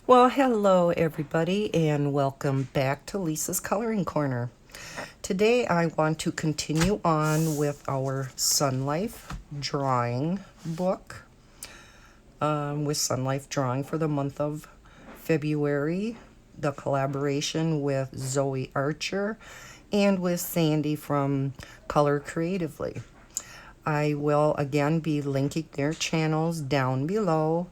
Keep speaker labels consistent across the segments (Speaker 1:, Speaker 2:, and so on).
Speaker 1: Well, hello everybody, and welcome back to Lisa's Coloring Corner. Today I want to continue on with our Sunlife Drawing book, with Sunlife Drawing for the month of February, the collaboration with Zoe Archer and with Sandy from Color Creatively. I will again be linking their channels down below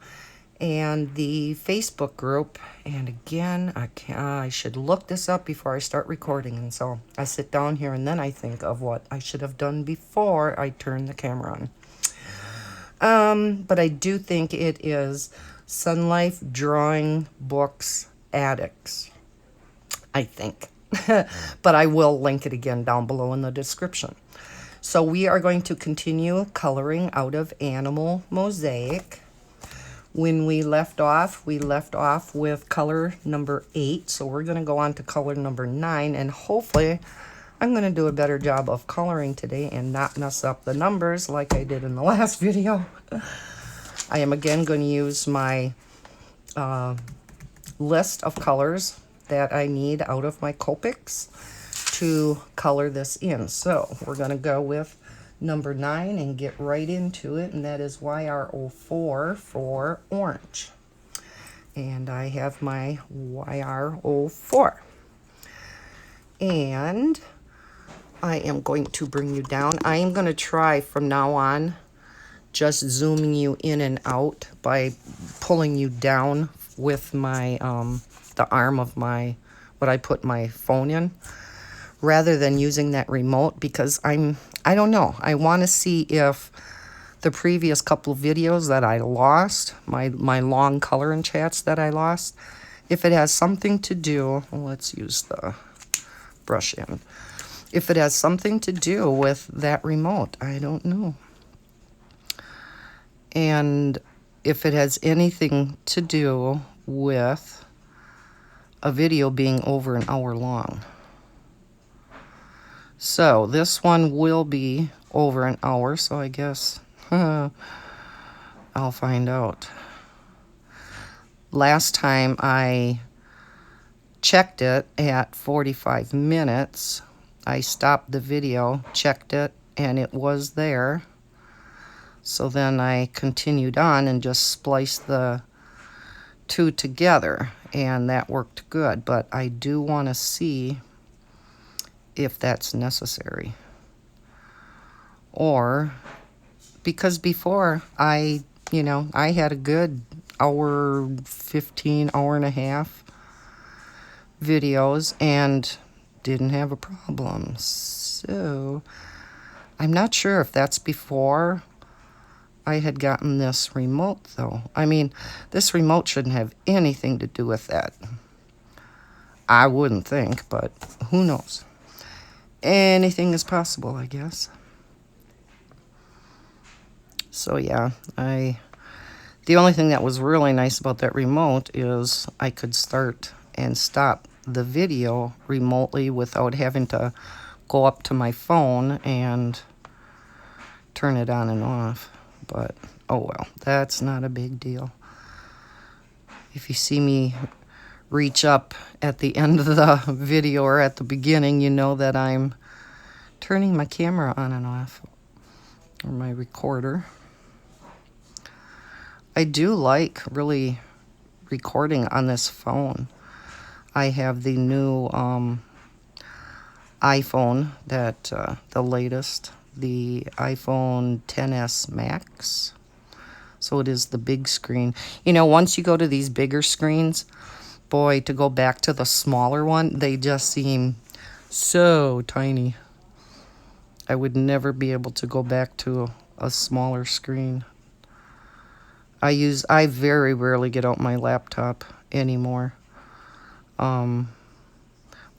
Speaker 1: and the Facebook group. And again, I should look this up before I start recording. And so I sit down here and then I think of what I should have done before I turn the camera on. But I do think it is Sunlife Drawing Books Addicts, I think. But I will link it again down below in the description. So we are going to continue coloring out of Animal Mosaic. When we left off with color number 8. So we're going to go on to color number 9. And hopefully I'm going to do a better job of coloring today and not mess up the numbers like I did in the last video. I am again going to use my list of colors that I need out of my Copics to color this in. So we're going to go with number 9 and get right into it, and that is YR04 for orange. And I have my YR04. And I am going to bring you down. I am going to try from now on just zooming you in and out by pulling you down with my the arm of my what I put my phone in, rather than using that remote, because I don't know. I want to see if the previous couple of videos that I lost, my long coloring chats that I lost, if it has something to do, let's use the brush in. If it has something to do with that remote, I don't know. And if it has anything to do with a video being over an hour long. So this one will be over an hour, so I guess I'll find out. Last time I checked it at 45 minutes. I stopped the video, checked it, and it was there. So then I continued on and just spliced the two together, and that worked good. But I do want to see if that's necessary. Or, because before I had a good hour 15, hour and a half videos and didn't have a problem. So I'm not sure if that's before I had gotten this remote, though. I mean, this remote shouldn't have anything to do with that. I wouldn't think, but who knows? Anything is possible, I guess. So yeah, the only thing that was really nice about that remote is I could start and stop the video remotely without having to go up to my phone and turn it on and off. But oh well, that's not a big deal. If you see me reach up at the end of the video or at the beginning, you know that I'm turning my camera on and off, or my recorder. I do like really recording on this phone. I have the new iPhone, that the latest, the iPhone XS Max. So it is the big screen. You know, once you go to these bigger screens, boy, to go back to the smaller one, they just seem so tiny. I would never be able to go back to a smaller screen. I very rarely get out my laptop anymore. Well,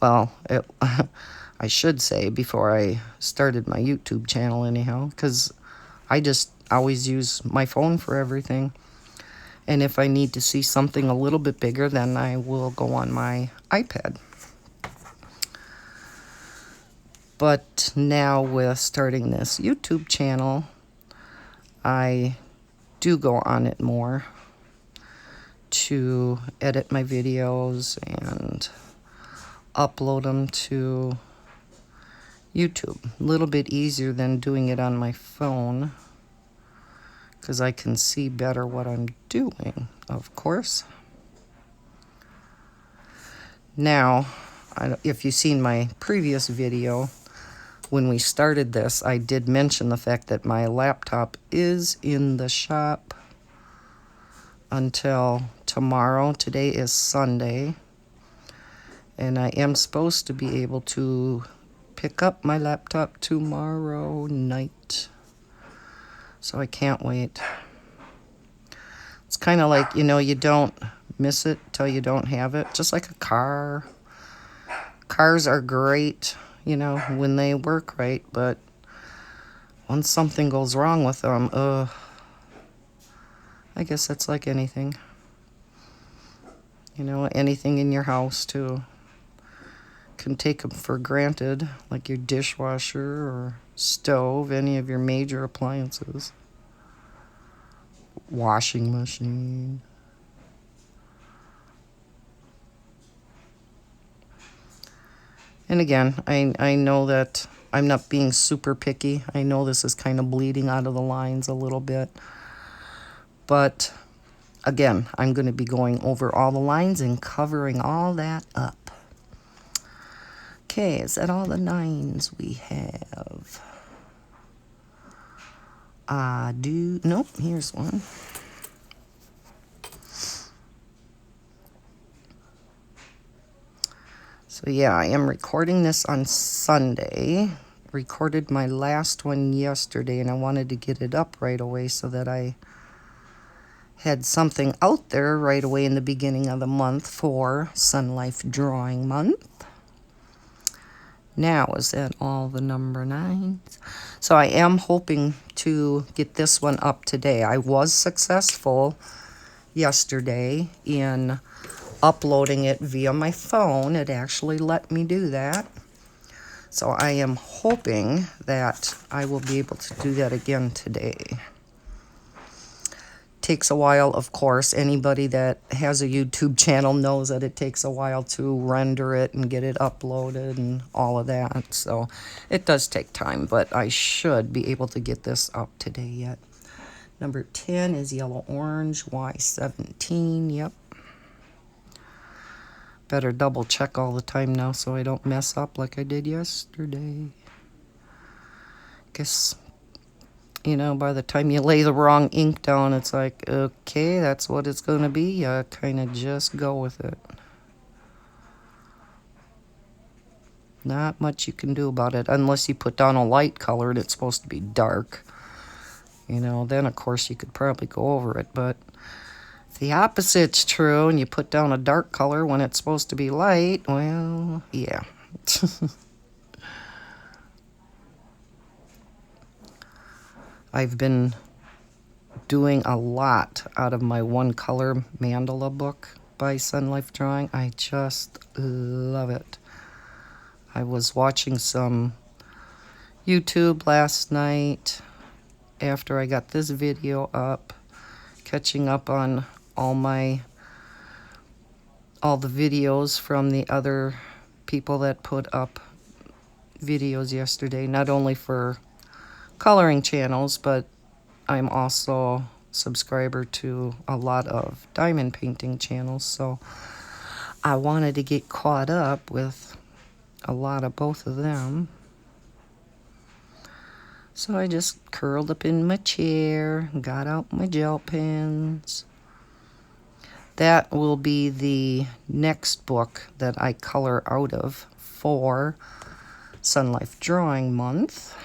Speaker 1: I should say before I started my YouTube channel anyhow, because I just always use my phone for everything. And if I need to see something a little bit bigger, then I will go on my iPad. But now with starting this YouTube channel, I do go on it more to edit my videos and upload them to YouTube. A little bit easier than doing it on my phone because I can see better what I'm doing, of course. Now, if you've seen my previous video, when we started this, I did mention the fact that my laptop is in the shop until tomorrow. Today is Sunday, and I am supposed to be able to pick up my laptop tomorrow night. So I can't wait. It's kind of like, you don't miss it till you don't have it. Just like a car. Cars are great, when they work right, but once something goes wrong with them, I guess that's like anything. Anything in your house too. Can take them for granted, like your dishwasher or stove, any of your major appliances. Washing machine. And again, I know that I'm not being super picky. I know this is kind of bleeding out of the lines a little bit. But again, I'm going to be going over all the lines and covering all that up. Okay, is that all the 9s we have? Nope, here's one. So yeah, I am recording this on Sunday. Recorded my last one yesterday, and I wanted to get it up right away so that I had something out there right away in the beginning of the month for Sunlife Drawing Month. Now, is that all the number 9s? So I am hoping to get this one up today. I was successful yesterday in uploading it via my phone. It actually let me do that. So I am hoping that I will be able to do that again today. Takes a while, of course. Anybody that has a YouTube channel knows that it takes a while to render it and get it uploaded and all of that. So it does take time, but I should be able to get this up today yet. Number 10 is yellow orange, Y17, yep. Better double check all the time now so I don't mess up like I did yesterday. Guess, by the time you lay the wrong ink down, it's like, okay, that's what it's going to be. You kind of just go with it. Not much you can do about it unless you put down a light color and it's supposed to be dark. Then of course you could probably go over it, but if the opposite's true and you put down a dark color when it's supposed to be light, well, yeah. I've been doing a lot out of my one-color mandala book by Sunlife Drawing. I just love it. I was watching some YouTube last night after I got this video up, catching up on all the videos from the other people that put up videos yesterday, not only for coloring channels, but I'm also a subscriber to a lot of diamond painting channels, so I wanted to get caught up with a lot of both of them. So I just curled up in my chair, got out my gel pens. That will be the next book that I color out of for Sunlife Drawing Month,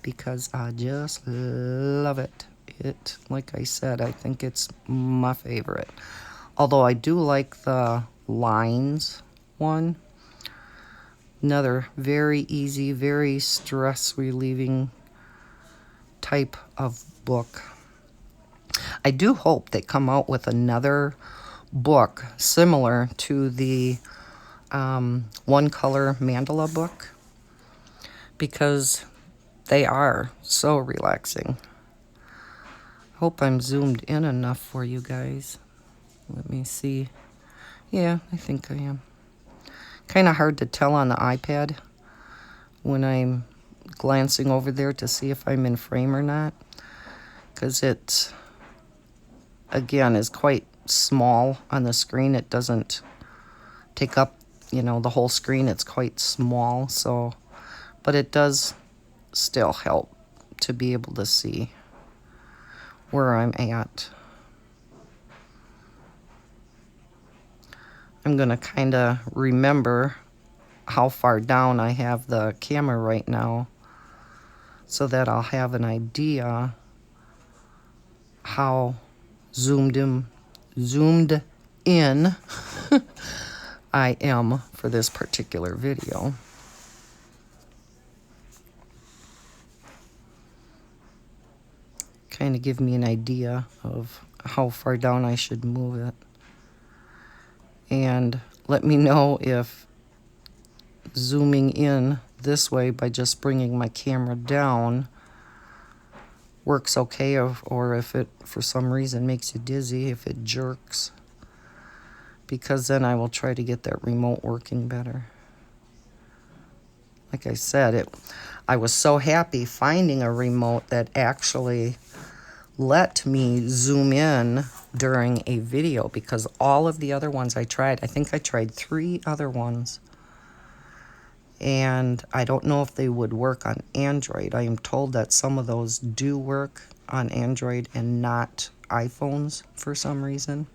Speaker 1: because I just love it. Like I said, I think it's my favorite. Although I do like the lines one. Another very easy, very stress-relieving type of book. I do hope they come out with another book similar to the one-color mandala book, because they are so relaxing. Hope I'm zoomed in enough for you guys. Let me see. Yeah, I think I am. Kind of hard to tell on the iPad when I'm glancing over there to see if I'm in frame or not, because it, again, is quite small on the screen. It doesn't take up, the whole screen. It's quite small, so, but it does still help to be able to see where I'm at. I'm going to kind of remember how far down I have the camera right now so that I'll have an idea how zoomed in I am for this particular video. Kind of give me an idea of how far down I should move it. And let me know if zooming in this way by just bringing my camera down works okay, or if it for some reason makes you dizzy, if it jerks, because then I will try to get that remote working better. Like I said, I was so happy finding a remote that actually let me zoom in during a video, because all of the other ones I tried, I think I tried 3 other ones, and I don't know if they would work on Android. I am told that some of those do work on Android and not iPhones for some reason,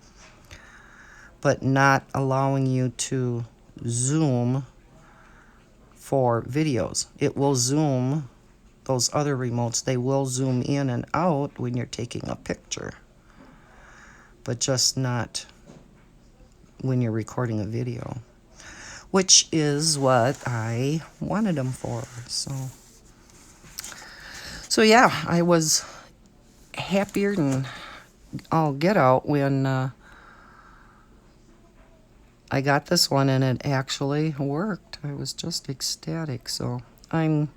Speaker 1: but not allowing you to zoom for videos. It will zoom, those other remotes, they will zoom in and out when you're taking a picture, but just not when you're recording a video, which is what I wanted them for. So yeah, I was happier than all get out when I got this one and it actually worked. I was just ecstatic. So I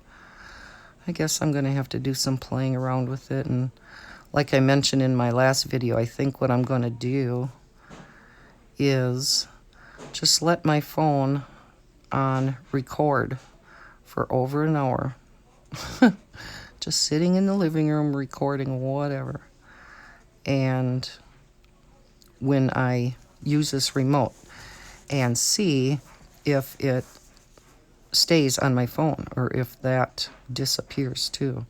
Speaker 1: guess I'm going to have to do some playing around with it. And like I mentioned in my last video, I think what I'm going to do is just let my phone on record for over an hour. Just sitting in the living room recording whatever. And when I use this remote, and see if it stays on my phone or if that disappears too.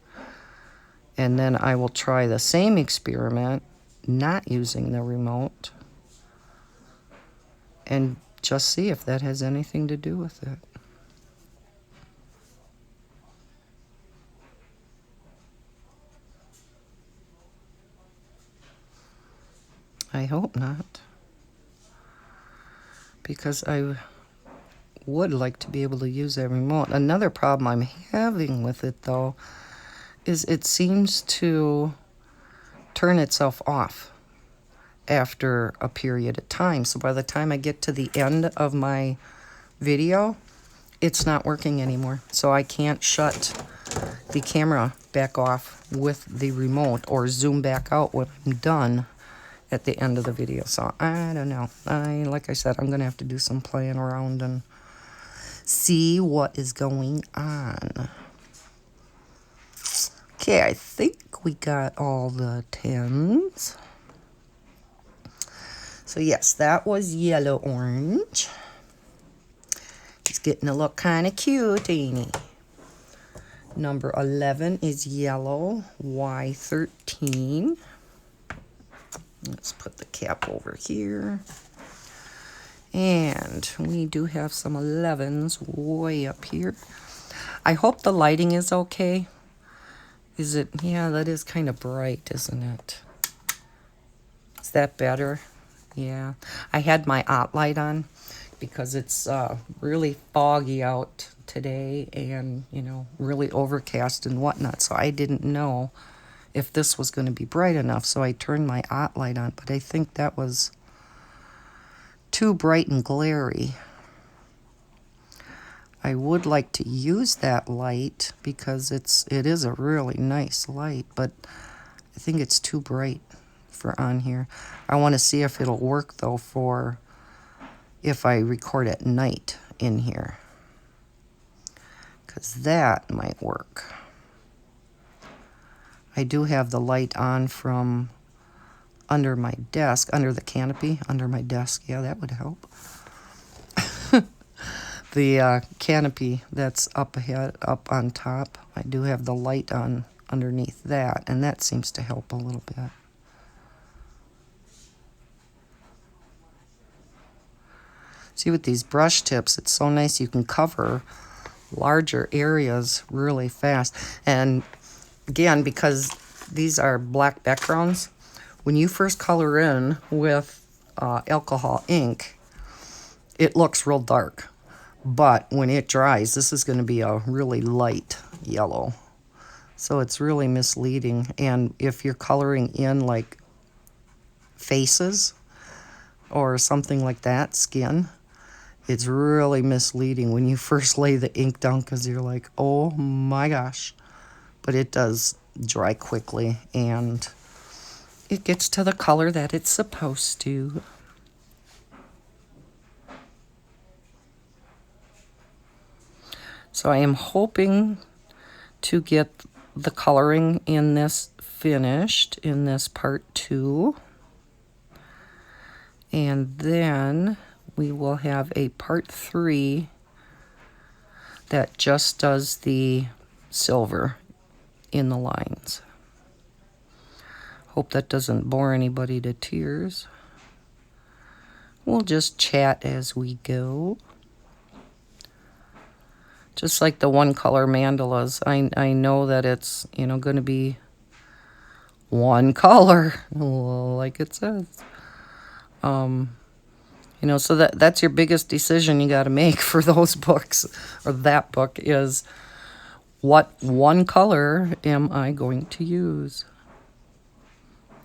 Speaker 1: And then I will try the same experiment, not using the remote, and just see if that has anything to do with it. I hope not, because I would like to be able to use that remote. Another problem I'm having with it, though, is it seems to turn itself off after a period of time. So by the time I get to the end of my video, it's not working anymore. So I can't shut the camera back off with the remote or zoom back out when I'm done at the end of the video. So I don't know. Like I said, I'm going to have to do some playing around and see what is going on. Okay, I think we got all the 10s. So yes, that was yellow orange. He's getting to look kind of cute, ain't he? Number 11 is yellow, Y13. Let's put the cap over here. And we do have some 11s way up here. I hope the lighting is okay. Is it? Yeah, that is kind of bright, isn't it? Is that better? Yeah. I had my light on because it's really foggy out today and, really overcast and whatnot. So I didn't know if this was going to be bright enough. So I turned my light on, but I think that was too bright and glary. I would like to use that light because it is a really nice light, but I think it's too bright for on here. I want to see if it'll work though for if I record at night in here, because that might work. I do have the light on from under my desk, under the canopy, under my desk. Yeah, that would help. The canopy that's up ahead, up on top, I do have the light on underneath that, and that seems to help a little bit. See, with these brush tips, it's so nice you can cover larger areas really fast. And again, because these are black backgrounds, when you first color in with alcohol ink, it looks real dark. But when it dries, this is going to be a really light yellow. So it's really misleading. And if you're coloring in like faces or something like that, skin, it's really misleading when you first lay the ink down, because you're like, oh my gosh. But it does dry quickly, and it gets to the color that it's supposed to. So I am hoping to get the coloring in this finished in this part 2. And then we will have a part 3 that just does the silver in the lines. Hope that doesn't bore anybody to tears. We'll just chat as we go. Just like the one color mandalas, I know that it's, you know, going to be one color, like it says. You know, so that's your biggest decision you got to make for those books, or that book, is what one color am I going to use?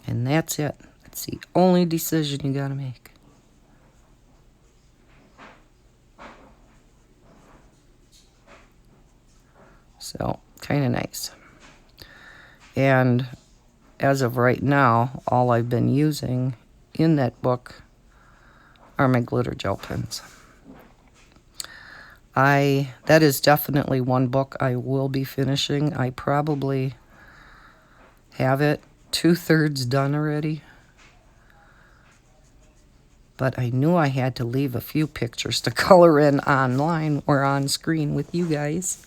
Speaker 1: And that's it. That's the only decision you got to make. So, kind of nice. And as of right now, all I've been using in that book are my glitter gel pens. That is definitely one book I will be finishing. I probably have it 2/3 done already. But I knew I had to leave a few pictures to color in online or on screen with you guys.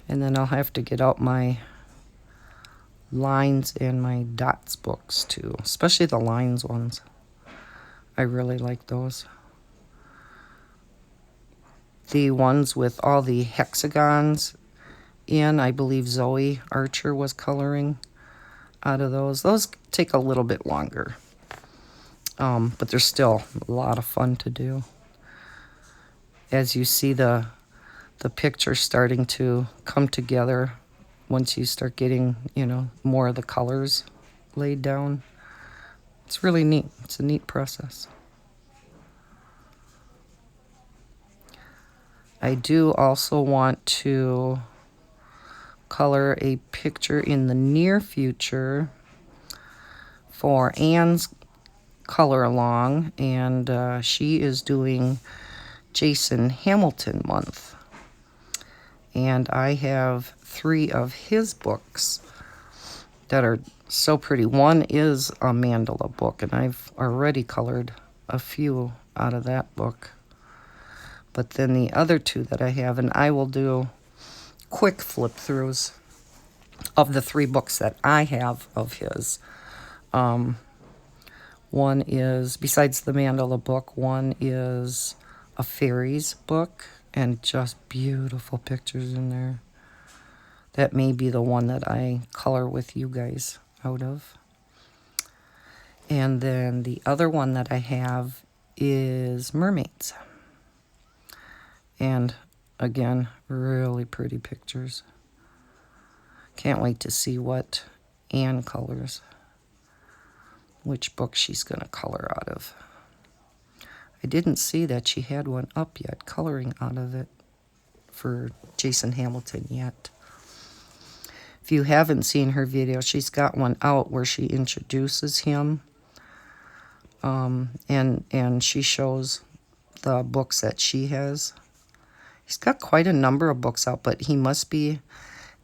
Speaker 1: And then I'll have to get out my lines and my dots books too, especially the lines ones. I really like those. The ones with all the hexagons in, I believe Zoe Archer was coloring out of those. Those take a little bit longer, but they're still a lot of fun to do. As you see the picture starting to come together once you start getting, you know, more of the colors laid down. It's really neat. It's a neat process. I do also want to color a picture in the near future for Anne's color along, and she is doing Jason Hamilton month. And I have 3 of his books that are so pretty. One is a mandala book, and I've already colored a few out of that book. But then the other 2 that I have, and I will do quick flip-throughs of the 3 books that I have of his. One is, besides the mandala book, one is a fairies book, and just beautiful pictures in there. That may be the one that I color with you guys out of. And then the other one that I have is mermaids. And again, really pretty pictures. Can't wait to see what Anne colors, which book she's going to color out of. I didn't see that she had one up yet, coloring out of it. for Jason Hamilton yet. If you haven't seen her video, she's got one out where she introduces him, and she shows the books that she has. He's got quite a number of books out, but he must be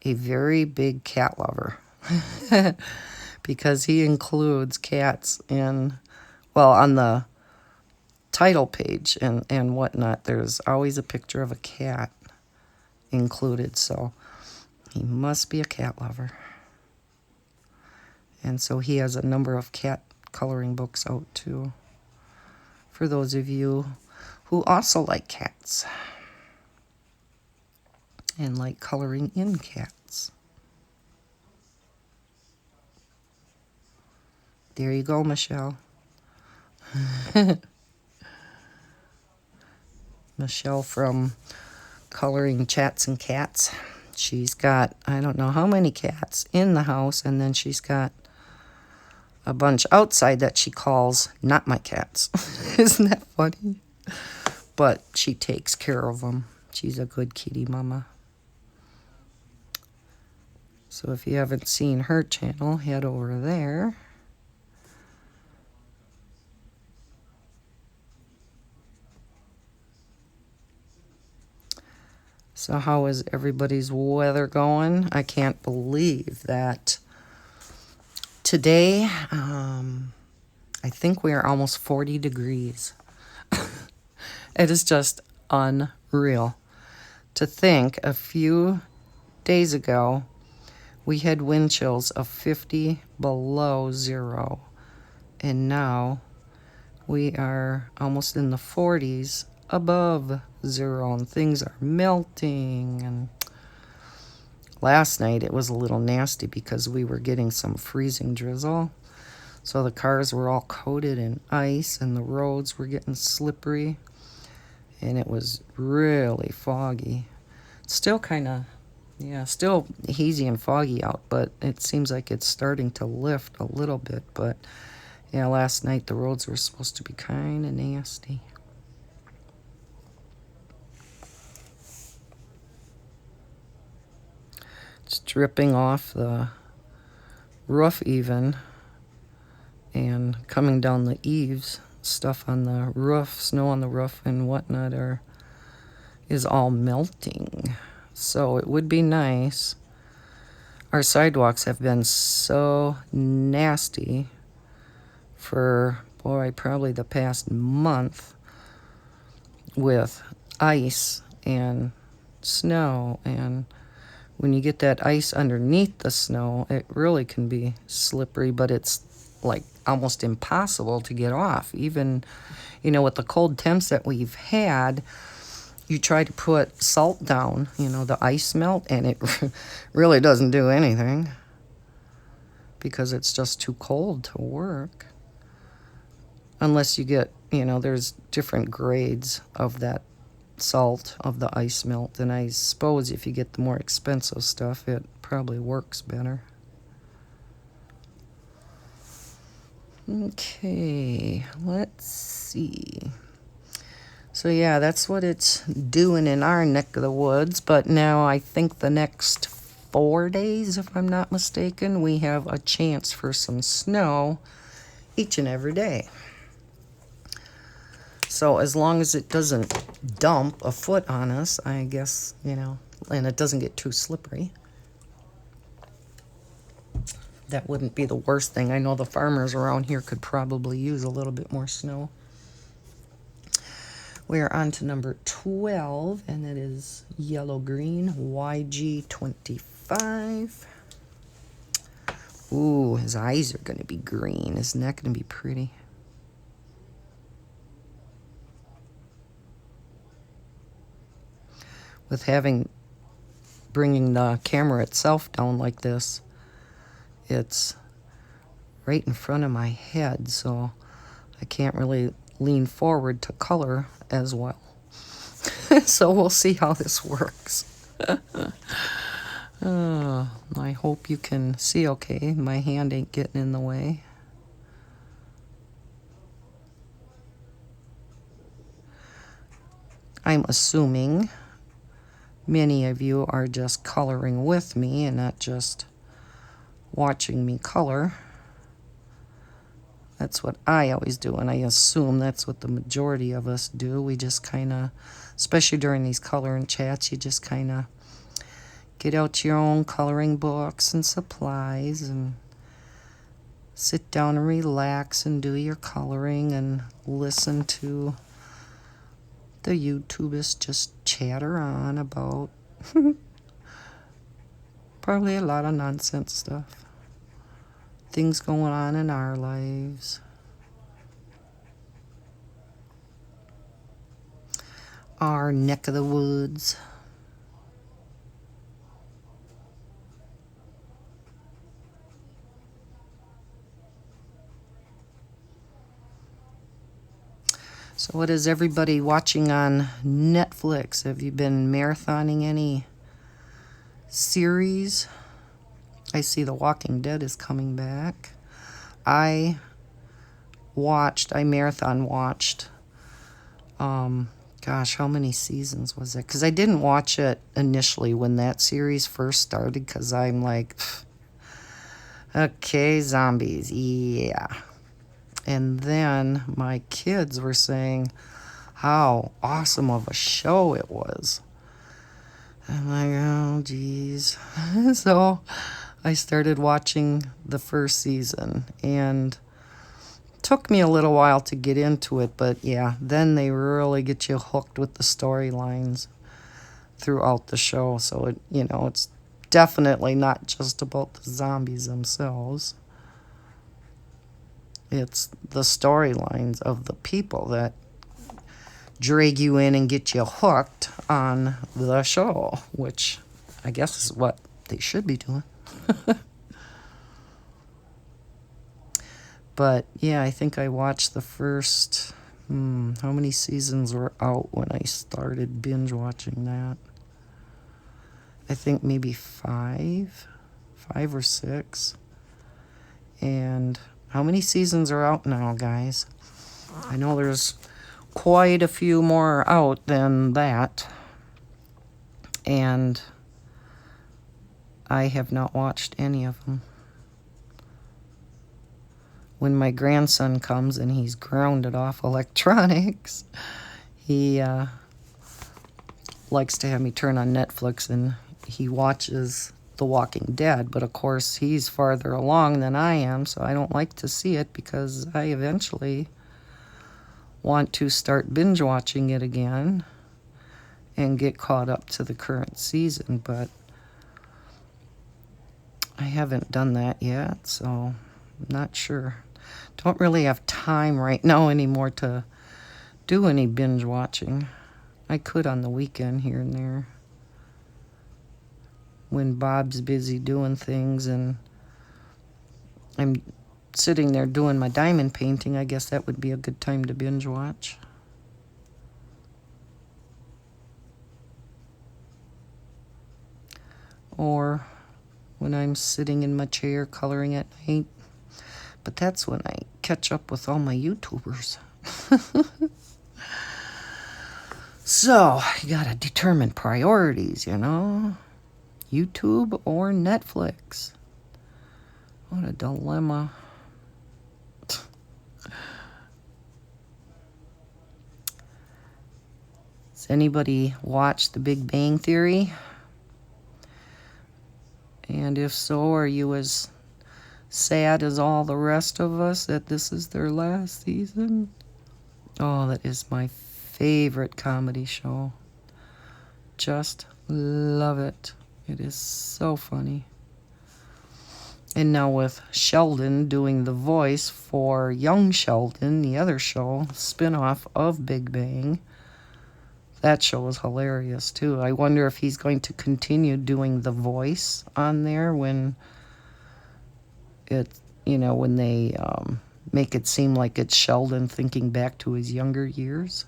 Speaker 1: a very big cat lover because he includes cats in, well, on the title page and whatnot. There's always a picture of a cat included, so he must be a cat lover. And so he has a number of cat coloring books out too, for those of you who also like cats and like coloring in cats. There you go, Michelle. Michelle from Coloring Chats and Cats. She's got, I don't know how many cats in the house, and then she's got a bunch outside that she calls not my cats. Isn't that funny? But she takes care of them. She's a good kitty mama. So if you haven't seen her channel, head over there. So how is everybody's weather going? I can't believe that today, I think we are almost 40 degrees. It is just unreal to think a few days ago we had wind chills of 50 below zero, and now we are almost in the 40s above zero, and things are melting. And last night it was a little nasty because we were getting some freezing drizzle, so the cars were all coated in ice and the roads were getting slippery, and it was really foggy. Still kind of, yeah, still hazy and foggy out, but it seems like it's starting to lift a little bit. But yeah, last night the roads were supposed to be kind of nasty. It's dripping off the roof even, and coming down the eaves. Stuff on the roof, snow on the roof and whatnot is all melting. So it would be nice. Our sidewalks have been so nasty for, boy, probably the past month, with ice and snow. And when you get that ice underneath the snow, it really can be slippery, but it's like almost impossible to get off. Even, with the cold temps that we've had, you try to put salt down, the ice melt, and it really doesn't do anything because it's just too cold to work. Unless you get, there's different grades of that salt, of the ice melt, and I suppose if you get the more expensive stuff, it probably works better. Okay, let's see. So yeah, that's what it's doing in our neck of the woods. But now I think the next 4 days, if I'm not mistaken, we have a chance for some snow each and every day. So as long as it doesn't dump a foot on us, I guess, and it doesn't get too slippery, that wouldn't be the worst thing. I know the farmers around here could probably use a little bit more snow. We are on to number 12, and it is yellow-green, YG25. Ooh, his eyes are going to be green. Isn't that going to be pretty? With bringing the camera itself down like this, it's right in front of my head, so I can't really lean forward to color as well. So we'll see how this works. I hope you can see okay. My hand ain't getting in the way. I'm assuming many of you are just coloring with me and not just watching me color. That's what I always do, and I assume that's what the majority of us do. We just kind of, especially during these coloring chats, you just kind of get out your own coloring books and supplies and sit down and relax and do your coloring and listen to the YouTubers just chatter on about probably a lot of nonsense stuff. Things going on in our lives. Our neck of the woods. So what is everybody watching on Netflix? Have you been marathoning any series? I see The Walking Dead is coming back. I marathon watched, gosh, how many seasons was it? Because I didn't watch it initially when that series first started, because I'm like, okay, zombies, yeah. And then my kids were saying how awesome of a show it was. I'm like, oh, geez. So I started watching the first season, and it took me a little while to get into it, but yeah, then they really get you hooked with the storylines throughout the show. So it's definitely not just about the zombies themselves. It's the storylines of the people that drag you in and get you hooked on the show, which I guess is what they should be doing. But yeah, I think I watched the first, how many seasons were out when I started binge watching that? I think maybe five or six. And how many seasons are out now, guys? I know there's quite a few more out than that. And I have not watched any of them. When my grandson comes and he's grounded off electronics, he likes to have me turn on Netflix, and he watches The Walking Dead. But of course, he's farther along than I am, so I don't like to see it because I eventually want to start binge watching it again and get caught up to the current season. But I haven't done that yet, so I'm not sure. Don't really have time right now anymore to do any binge watching. I could on the weekend here and there when Bob's busy doing things and I'm sitting there doing my diamond painting. I guess that would be a good time to binge watch. Or when I'm sitting in my chair coloring at night. But that's when I catch up with all my YouTubers. So, you gotta determine priorities, YouTube or Netflix. What a dilemma. Does anybody watch The Big Bang Theory? And if so, are you as sad as all the rest of us that this is their last season? Oh, that is my favorite comedy show. Just love it. It is so funny. And now with Sheldon doing the voice for young Sheldon, the other show, spin-off of Big Bang, that show is hilarious too. I wonder if he's going to continue doing the voice on there when when they make it seem like it's Sheldon thinking back to his younger years.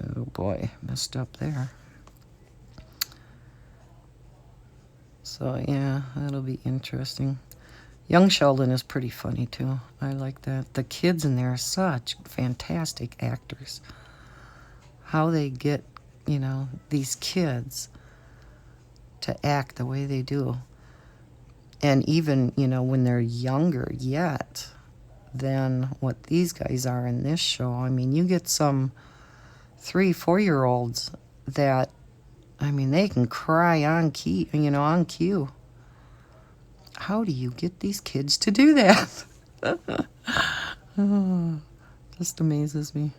Speaker 1: Oh boy, messed up there. So yeah, that'll be interesting. Young Sheldon is pretty funny too. I like that. The kids in there are such fantastic actors. How they get you know, these kids to act the way they do. And even, you know, when they're younger yet than what these guys are in this show. I mean, you get some 3-4-year-olds that, I mean, they can cry on key, you know, on cue. How do you get these kids to do that? Oh, just amazes me.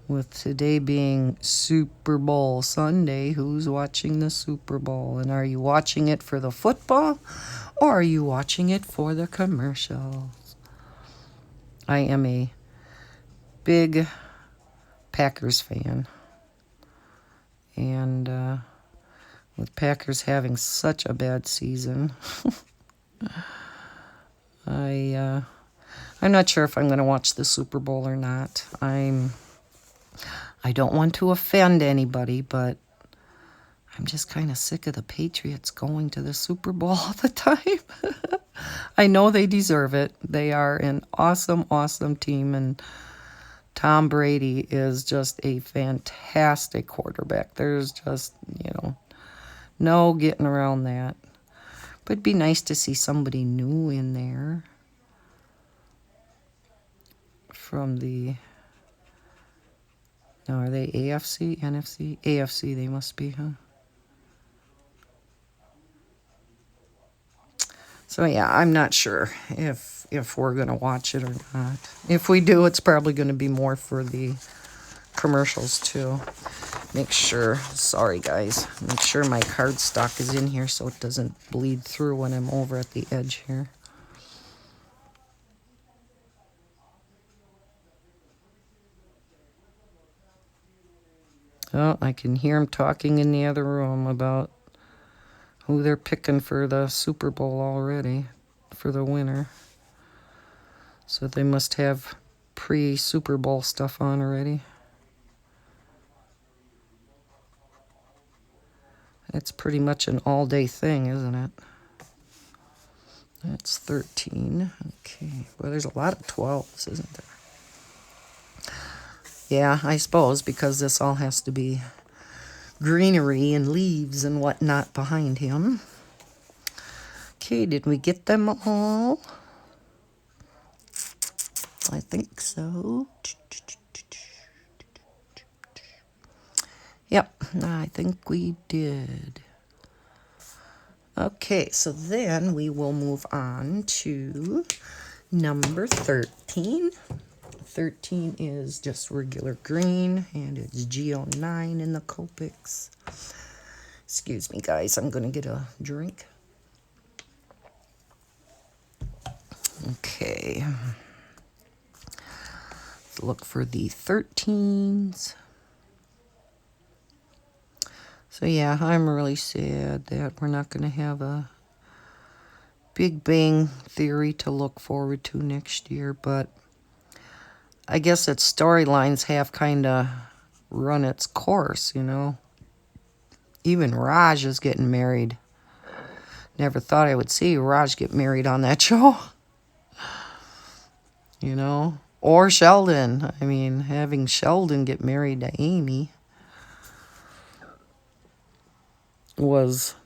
Speaker 1: With today being Super Bowl Sunday, who's watching the Super Bowl? And are you watching it for the football or are you watching it for the commercials? I am a big Packers fan. And with Packers having such a bad season, I'm not sure if I'm going to watch the Super Bowl or not. I don't want to offend anybody, but I'm just kind of sick of the Patriots going to the Super Bowl all the time. I know they deserve it. They are an awesome, awesome team, and Tom Brady is just a fantastic quarterback. There's just, you know, no getting around that. But it'd be nice to see somebody new in there from the... No, are they AFC, NFC? AFC they must be, huh? So yeah, I'm not sure if we're going to watch it or not. If we do, it's probably going to be more for the commercials too. Make sure, sorry guys, make sure my cardstock is in here so it doesn't bleed through when I'm over at the edge here. Oh, I can hear them talking in the other room about who they're picking for the Super Bowl already, for the winner. So they must have pre-Super Bowl stuff on already. It's pretty much an all-day thing, isn't it? That's 13. Okay. Well, there's a lot of 12s, isn't there? Yeah, I suppose, because this all has to be greenery and leaves and whatnot behind him. Okay, did we get them all? I think so. Yep, I think we did. Okay, so then we will move on to number 13. 13 is just regular green, and it's G09 in the Copics. Excuse me, guys. I'm going to get a drink. Okay. Let's look for the 13s. So, yeah, I'm really sad that we're not going to have a Big Bang Theory to look forward to next year, but I guess its storylines have kind of run its course, you know. Even Raj is getting married. Never thought I would see Raj get married on that show. You know. Or Sheldon. I mean, having Sheldon get married to Amy was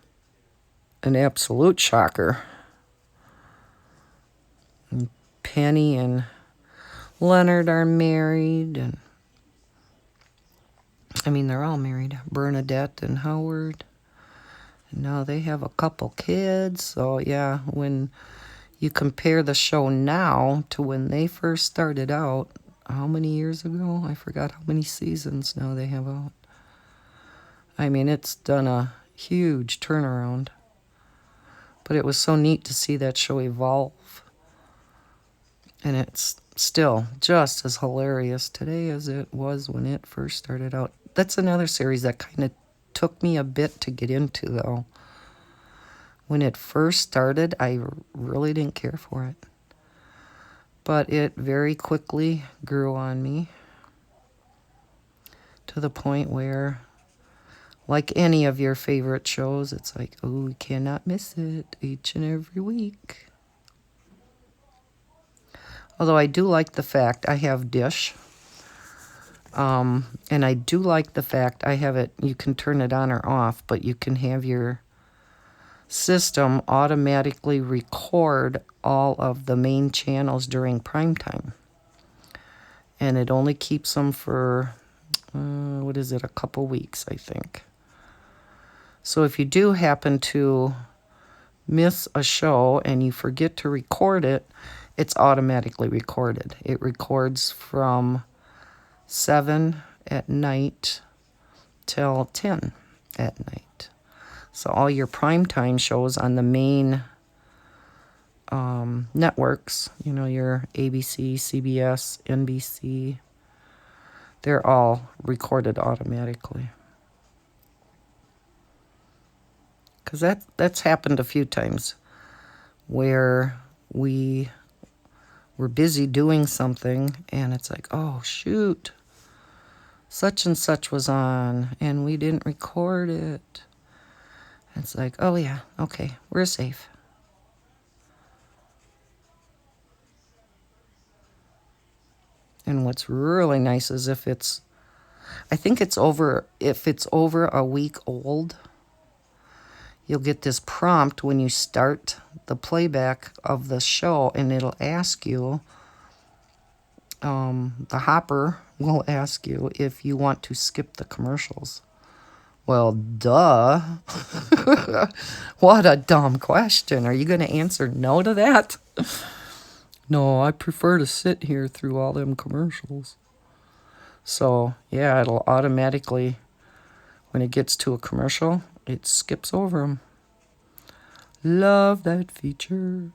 Speaker 1: an absolute shocker. And Penny and Leonard are married, and I mean, they're all married. Bernadette and Howard. And now they have a couple kids. So, yeah, when you compare the show now to when they first started out, how many years ago? I forgot how many seasons now they have out. I mean, it's done a huge turnaround. But it was so neat to see that show evolve. And it's still just as hilarious today as it was when it first started out. That's another series that kind of took me a bit to get into, though. When it first started, I really didn't care for it. But it very quickly grew on me to the point where, like any of your favorite shows, it's like, oh, you cannot miss it each and every week. Although I do like the fact I have Dish. And I do like the fact I have it, you can turn it on or off, but you can have your system automatically record all of the main channels during prime time. And it only keeps them for, what is it, a couple weeks, I think. So if you do happen to miss a show and you forget to record it, it's automatically recorded. It records from 7 at night till 10 at night. So all your primetime shows on the main networks, your ABC, CBS, NBC, they're all recorded automatically. Because that's happened a few times where we were busy doing something and it's like, oh, shoot, such and such was on and we didn't record it. It's like, oh, yeah, okay, we're safe. And what's really nice is if it's over a week old, you'll get this prompt when you start the playback of the show, and it'll ask you, the hopper will ask you if you want to skip the commercials. Well, duh. What a dumb question. Are you going to answer no to that? No, I prefer to sit here through all them commercials. So, yeah, it'll automatically, when it gets to a commercial, it skips over them. Love that feature.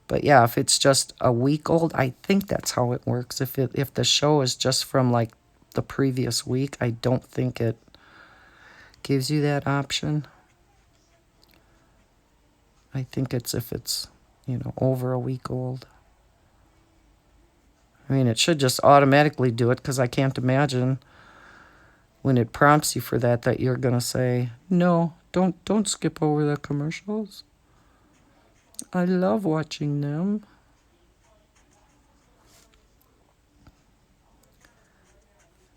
Speaker 1: But yeah, if it's just a week old, I think that's how it works. If the show is just from like the previous week, I don't think it gives you that option. I think it's if it's, over a week old. I mean, it should just automatically do it because I can't imagine when it prompts you for that you're going to say, no, don't skip over the commercials. I love watching them.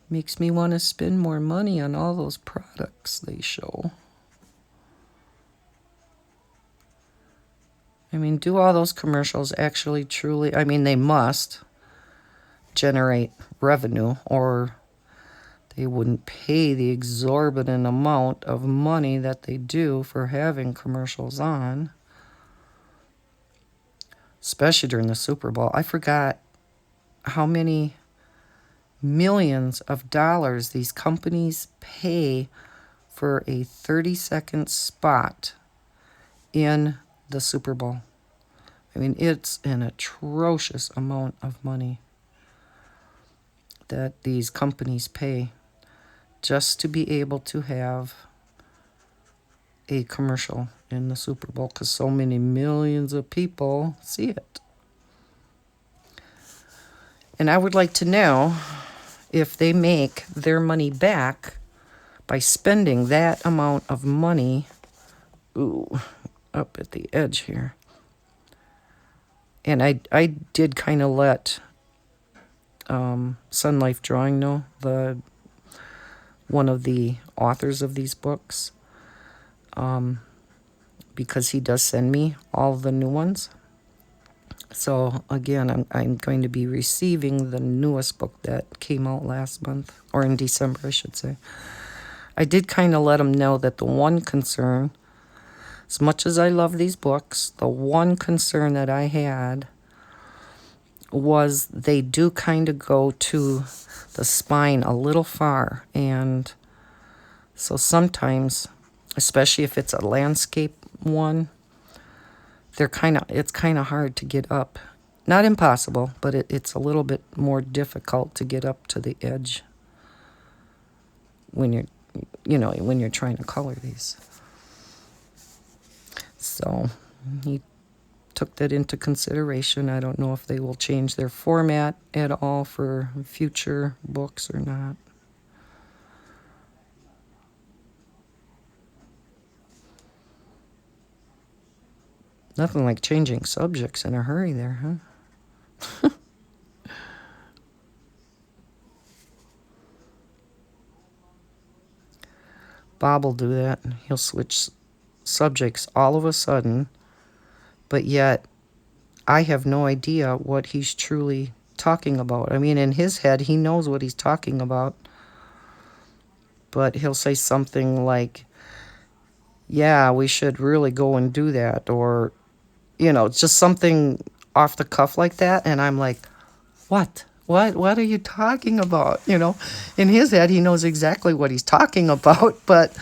Speaker 1: Makes me want to spend more money on all those products they show. I mean, do all those commercials actually truly, I mean, they must generate revenue or they wouldn't pay the exorbitant amount of money that they do for having commercials on, especially during the Super Bowl. I forgot how many millions of dollars these companies pay for a 30-second spot in the Super Bowl. I mean, it's an atrocious amount of money that these companies pay just to be able to have a commercial in the Super Bowl because so many millions of people see it. And I would like to know if they make their money back by spending that amount of money, up at the edge here. And I did kind of let Sunlife Drawing know, one of the authors of these books, because he does send me all the new ones. So again, I'm going to be receiving the newest book that came out last month, or in December, I should say. I did kind of let him know that the one concern, as much as I love these books, the one concern that I had was they do kind of go to the spine a little far. And so sometimes, especially if it's a landscape one, it's kind of hard to get up. Not impossible, but it's a little bit more difficult to get up to the edge when you're trying to color these. So he took that into consideration. I don't know if they will change their format at all for future books or not. Nothing like changing subjects in a hurry there, huh? Bob will do that. He'll switch subjects all of a sudden, but yet I have no idea what he's truly talking about. I mean, in his head, he knows what he's talking about, but he'll say something like, yeah, we should really go and do that, or, it's just something off the cuff like that, and I'm like, what? What are you talking about? In his head, he knows exactly what he's talking about, but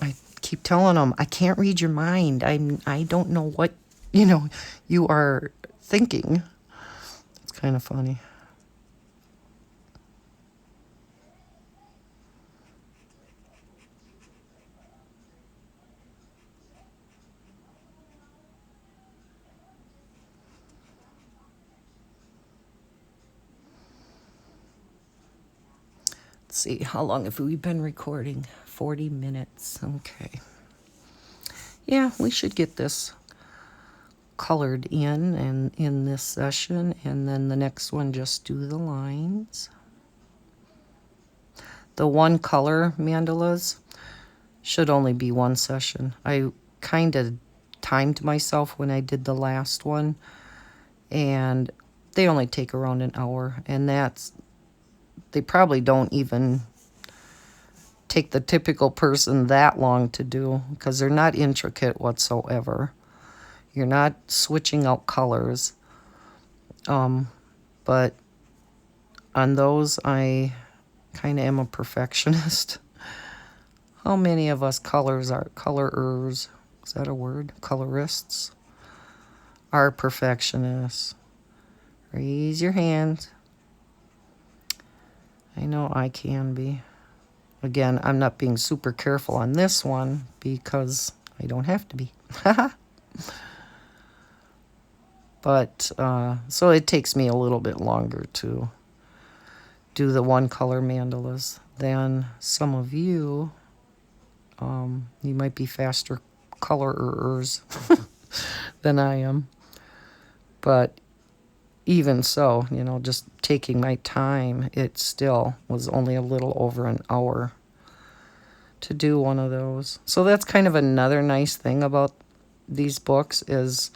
Speaker 1: I keep telling him, I can't read your mind. I don't know what, you are thinking. It's kind of funny. Let's see, how long have we been recording? 40 minutes. Okay. Yeah, we should get this colored in and in this session, and then the next one just do the lines. The one color mandalas should only be one session. I kind of timed myself when I did the last one, and they only take around an hour, and they probably don't even take the typical person that long to do, because they're not intricate whatsoever. You're not switching out colors. But on those, I kind of am a perfectionist. How many of us colorers, is that a word? Colorists are perfectionists. Raise your hand. I know I can be. Again, I'm not being super careful on this one because I don't have to be. But, so it takes me a little bit longer to do the one color mandalas than some of you. You might be faster colorers than I am. But even so, just taking my time, it still was only a little over an hour to do one of those. So that's kind of another nice thing about these books is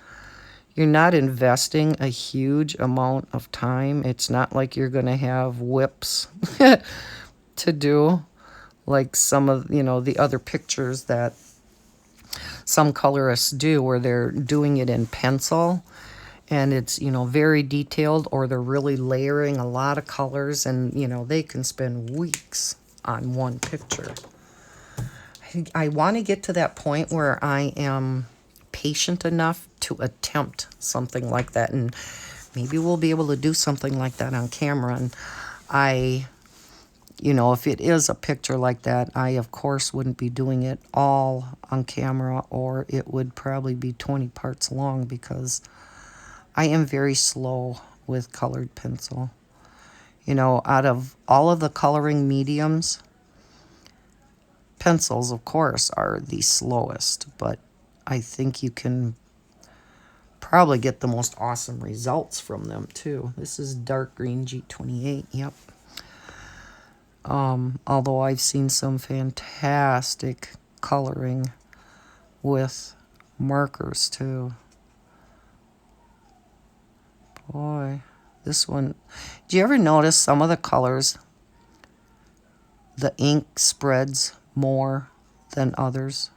Speaker 1: you're not investing a huge amount of time. It's not like you're going to have whips to do like some of, the other pictures that some colorists do where they're doing it in pencil and it's, very detailed, or they're really layering a lot of colors and, they can spend weeks on one picture. I want to get to that point where I am patient enough to attempt something like that, and maybe we'll be able to do something like that on camera. And if it is a picture like that, I of course wouldn't be doing it all on camera, or it would probably be 20 parts long because I am very slow with colored pencil. Out of all of the coloring mediums, pencils, of course, are the slowest, but I think you can probably get the most awesome results from them, too. This is dark green G28, yep. Although I've seen some fantastic coloring with markers, too. Boy, this one... Do you ever notice some of the colors, the ink spreads more than others?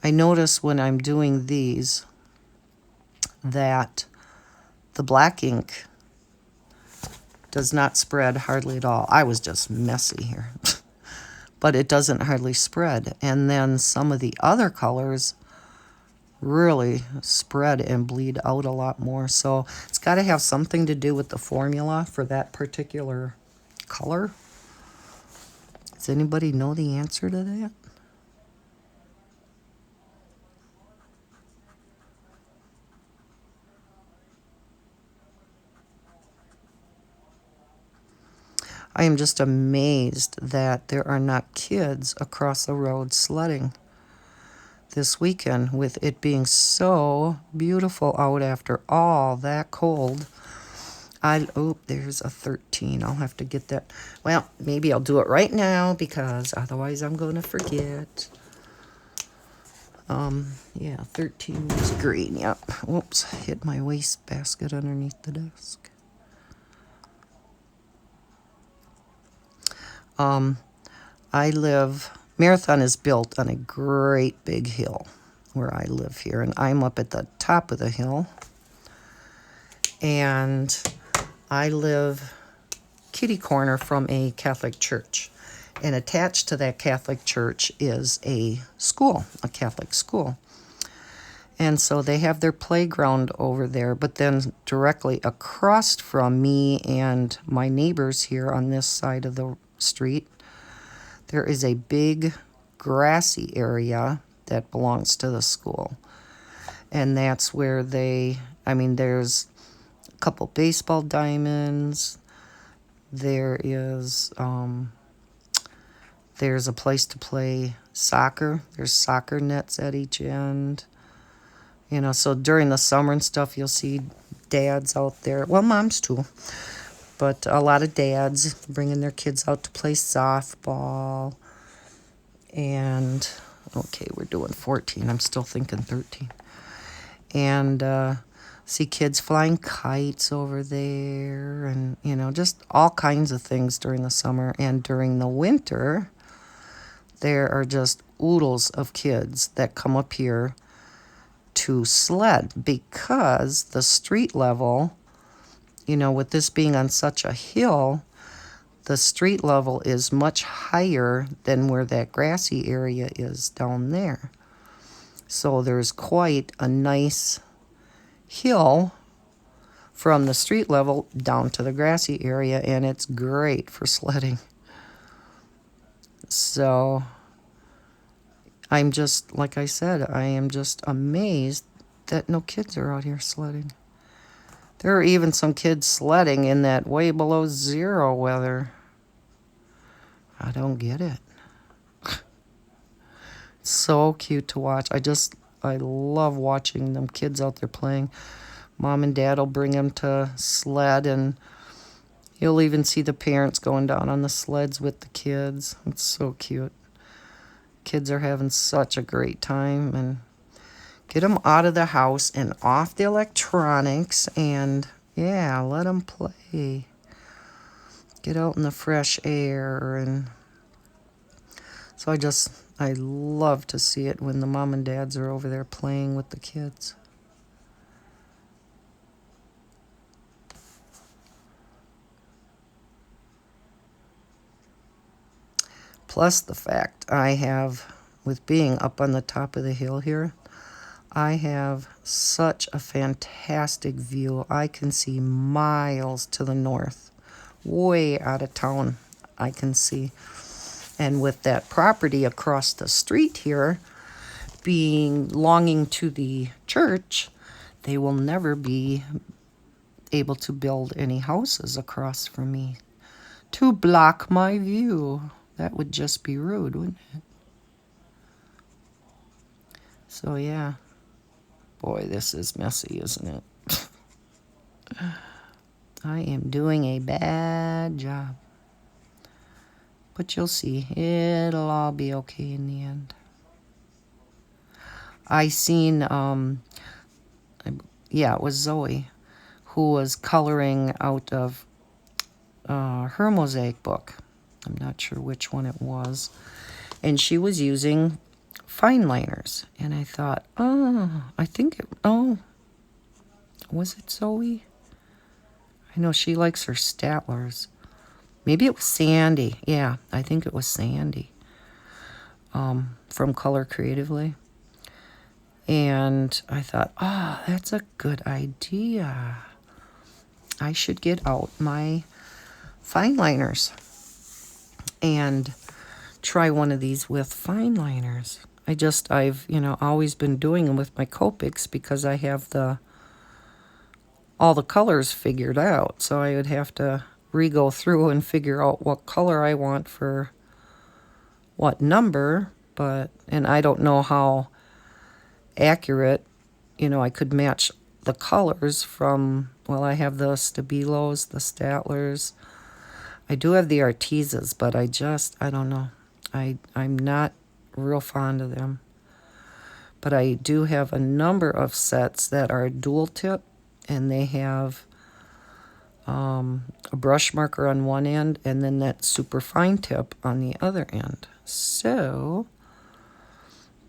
Speaker 1: I notice when I'm doing these that the black ink does not spread hardly at all. I was just messy here. But it doesn't hardly spread. And then some of the other colors really spread and bleed out a lot more. So it's got to have something to do with the formula for that particular color. Does anybody know the answer to that? I am just amazed that there are not kids across the road sledding this weekend, with it being so beautiful out after all that cold. Oh, there's a 13. I'll have to get that. Well, maybe I'll do it right now because otherwise I'm going to forget. Yeah, 13 is green. Yep. Whoops, hit my waste basket underneath the desk. Marathon is built on a great big hill where I live here, and I'm up at the top of the hill. And I live kitty corner from a Catholic church. And attached to that Catholic church is a school, a Catholic school. And so they have their playground over there, but then directly across from me and my neighbors here on this side of the street, there is a big grassy area that belongs to the school. And that's where there's a couple baseball diamonds. There's a place to play soccer. There's soccer nets at each end. So during the summer and stuff, you'll see dads out there. Well, moms too. But a lot of dads bringing their kids out to play softball. And, okay, we're doing 14. I'm still thinking 13. And see kids flying kites over there. And, just all kinds of things during the summer. And during the winter, there are just oodles of kids that come up here to sled because the street level, with this being on such a hill, the street level is much higher than where that grassy area is down there. So there's quite a nice hill from the street level down to the grassy area, and it's great for sledding. So I'm just, like I said, I am just amazed that no kids are out here sledding. There are even some kids sledding in that way below zero weather. I don't get it. It's so cute to watch. I love watching them kids out there playing. Mom and Dad will bring them to sled, and you'll even see the parents going down on the sleds with the kids. It's so cute. Kids are having such a great time, and get them out of the house and off the electronics, and let them play. Get out in the fresh air. And so I love to see it when the mom and dads are over there playing with the kids. Plus the fact with being up on the top of the hill here, I have such a fantastic view. I can see miles to the north, way out of town, I can see. And with that property across the street here belonging to the church, they will never be able to build any houses across from me to block my view. That would just be rude, wouldn't it? So, yeah. Boy, this is messy, isn't it? I am doing a bad job. But you'll see. It'll all be okay in the end. I seen, it was Zoe, who was coloring out of her mosaic book. I'm not sure which one it was. And she was using fine liners. And I thought, was it Zoe? I know she likes her Statlers. Maybe it was Sandy. Yeah, I think it was Sandy from Color Creatively. And I thought, that's a good idea. I should get out my fine liners and try one of these with fine liners. I've always been doing them with my Copics because I have all the colors figured out. So I would have to re-go through and figure out what color I want for what number. And I don't know how accurate, I could match the colors from, well, I have the Stabilos, the Statlers. I do have the Artesas, but I don't know. I'm not real fond of them. But I do have a number of sets that are dual tip, and they have a brush marker on one end and then that super fine tip on the other end. So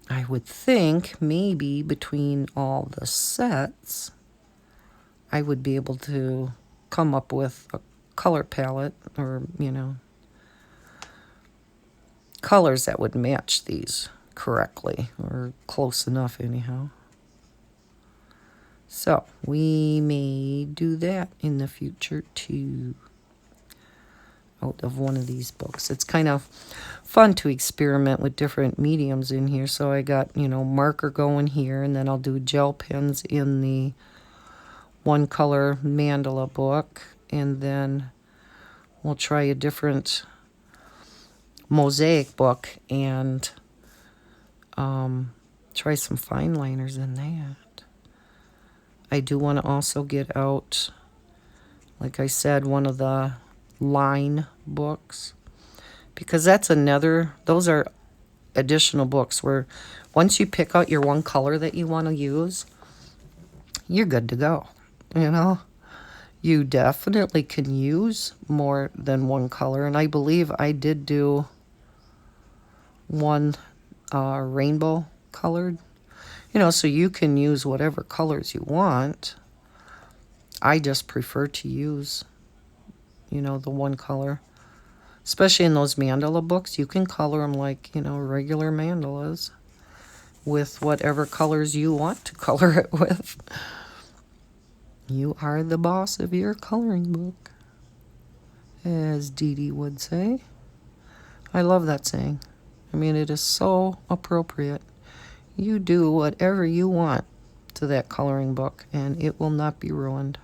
Speaker 1: I would think maybe between all the sets, I would be able to come up with a color palette, or, colors that would match these correctly, or close enough anyhow. So we may do that in the future too, out of one of these books. It's kind of fun to experiment with different mediums in here. So I got, marker going here, and then I'll do gel pens in the one color mandala book, and then we'll try a different mosaic book and try some fine liners in that. I do want to also get out, like I said, one of the line books, because those are additional books where once you pick out your one color that you want to use, you're good to go. You definitely can use more than one color, and I believe I did do one rainbow colored, so you can use whatever colors you want. I just prefer to use, the one color. Especially in those mandala books, you can color them like, regular mandalas with whatever colors you want to color it with. You are the boss of your coloring book, as Dee Dee would say. I love that saying. I mean, it is so appropriate. You do whatever you want to that coloring book, and it will not be ruined,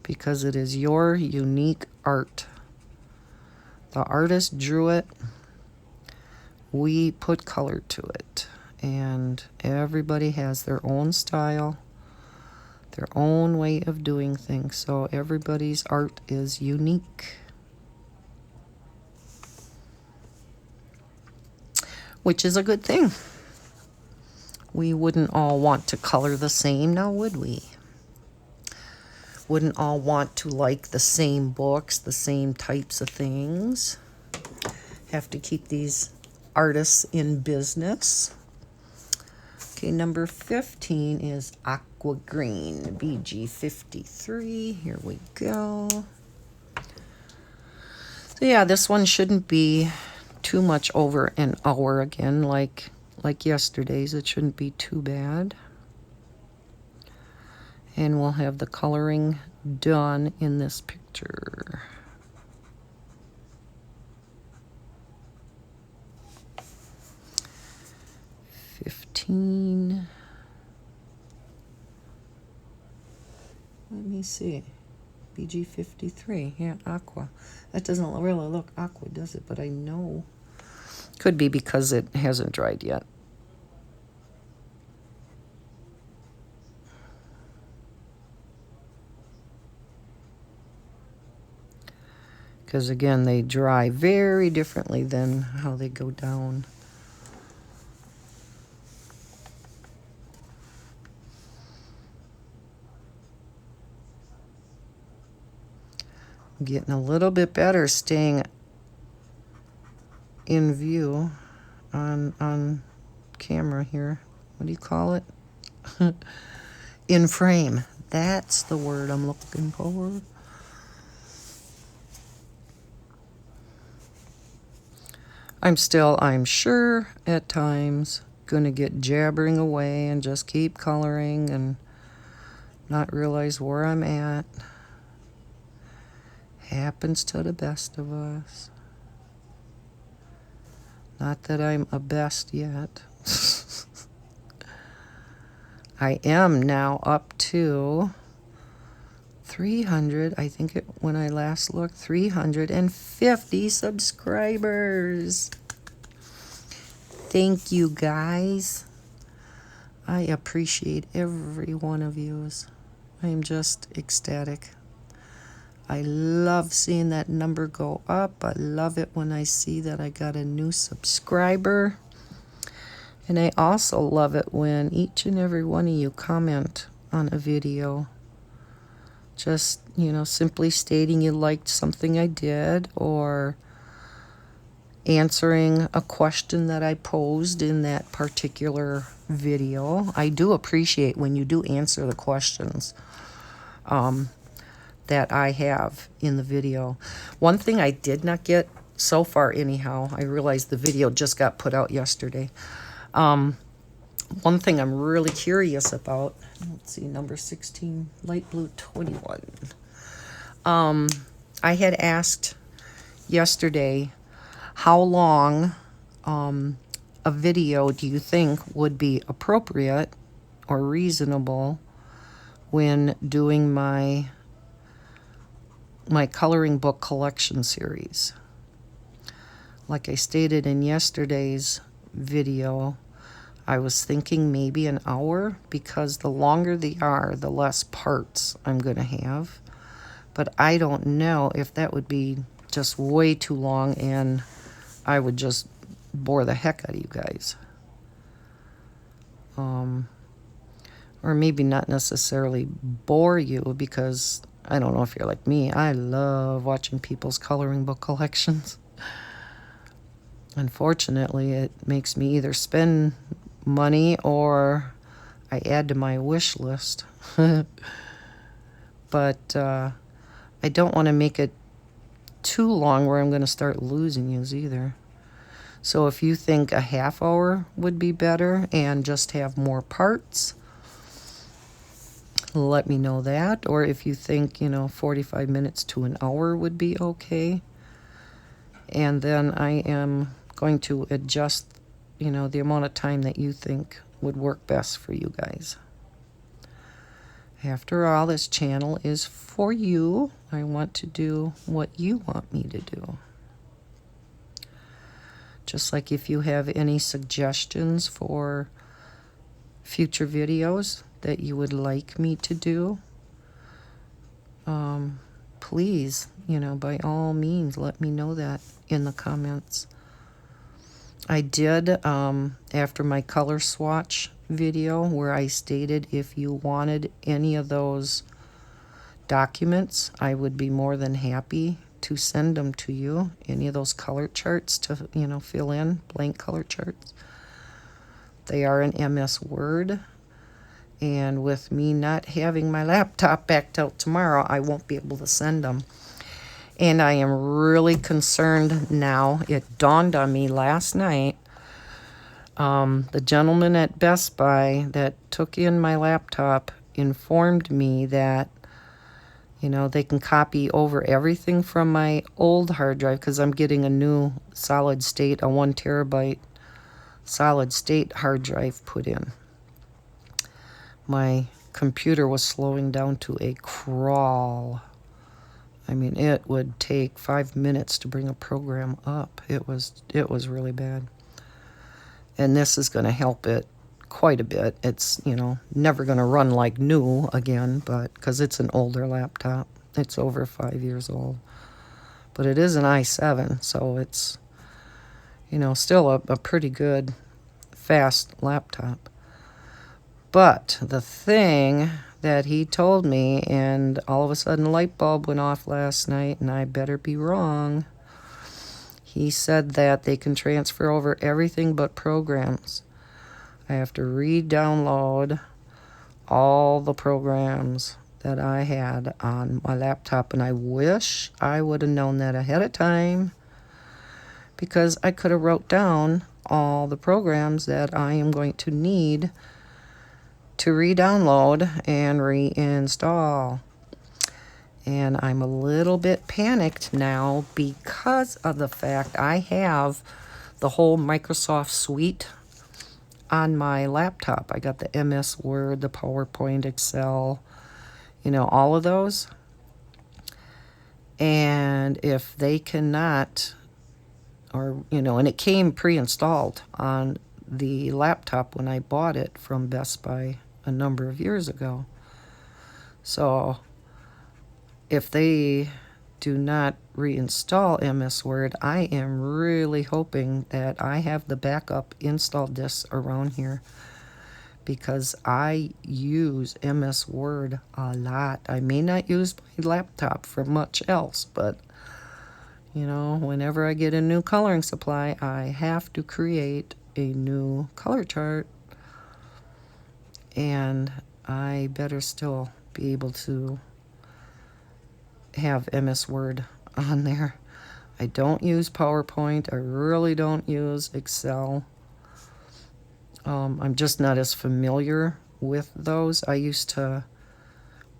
Speaker 1: because it is your unique art. The artist drew it. We put color to it, and everybody has their own style, their own way of doing things, so everybody's art is unique. Which is a good thing. We wouldn't all want to color the same, now would we? Wouldn't all want to like the same books, the same types of things. Have to keep these artists in business. Okay, number 15 is Aqua Green, BG53. Here we go. So yeah, this one shouldn't be too much over an hour again, like yesterday's. It shouldn't be too bad. And we'll have the coloring done in this picture. Let me see. BG53. Yeah, aqua. That doesn't really look aqua, does it? But I know. Could be because it hasn't dried yet. Because again, they dry very differently than how they go down. Getting a little bit better staying in view on camera here. What do you call it? In frame. That's the word I'm looking for. I'm sure at times gonna get jabbering away and just keep coloring and not realize where I'm at. Happens to the best of us. Not that I'm a best yet. I am now up to 300, I think when I last looked, 350 subscribers. Thank you, guys. I appreciate every one of yous. I am just ecstatic. I love seeing that number go up. I love it when I see that I got a new subscriber. And I also love it when each and every one of you comment on a video. Just, simply stating you liked something I did, or answering a question that I posed in that particular video. I do appreciate when you do answer the questions that I have in the video. One thing I did not get so far anyhow, I realized the video just got put out yesterday. One thing I'm really curious about, let's see, number 16, light blue 21. I had asked yesterday, how long a video do you think would be appropriate or reasonable when doing my coloring book collection series? Like I stated in yesterday's video, I was thinking maybe an hour, because the longer they are, the less parts I'm going to have. But I don't know if that would be just way too long and I would just bore the heck out of you guys. Or maybe not necessarily bore you, because I don't know if you're like me. I love watching people's coloring book collections. Unfortunately, it makes me either spend money or I add to my wish list. But I don't want to make it too long where I'm going to start losing yous either. So if you think a half hour would be better and just have more parts, let me know that. Or if you think, 45 minutes to an hour would be okay. And then I am going to adjust, the amount of time that you think would work best for you guys. After all, this channel is for you. I want to do what you want me to do. Just like if you have any suggestions for future videos that you would like me to do, please, by all means, let me know that in the comments. I did, after my color swatch video, where I stated if you wanted any of those documents, I would be more than happy to send them to you. Any of those color charts to, fill in, blank color charts. They are in MS Word. And with me not having my laptop back till tomorrow, I won't be able to send them. And I am really concerned now. It dawned on me last night. The gentleman at Best Buy that took in my laptop informed me that, they can copy over everything from my old hard drive, because I'm getting a new solid state, a 1 terabyte solid state hard drive put in. My computer was slowing down to a crawl. I mean, it would take 5 minutes to bring a program up. It was really bad. And this is going to help it quite a bit. It's, never going to run like new again, but because it's an older laptop. It's over 5 years old. But it is an i7, so it's, still a pretty good, fast laptop. But the thing that he told me, and all of a sudden a light bulb went off last night, and I better be wrong. He said that they can transfer over everything but programs. I have to re-download all the programs that I had on my laptop, and I wish I would have known that ahead of time, because I could have wrote down all the programs that I am going to need to re-download and reinstall. And I'm a little bit panicked now because of the fact I have the whole Microsoft suite on my laptop. I got the MS Word, the PowerPoint, Excel, all of those. And if they cannot, or, and it came pre-installed on the laptop when I bought it from Best Buy a number of years ago. So if they do not reinstall MS Word, I am really hoping that I have the backup install disks around here, because I use MS Word a lot. I may not use my laptop for much else, but you know, whenever I get a new coloring supply, I have to create a new color chart, and I better still be able to have MS Word on there. I don't use PowerPoint. I really don't use Excel. I'm just not as familiar with those. I used to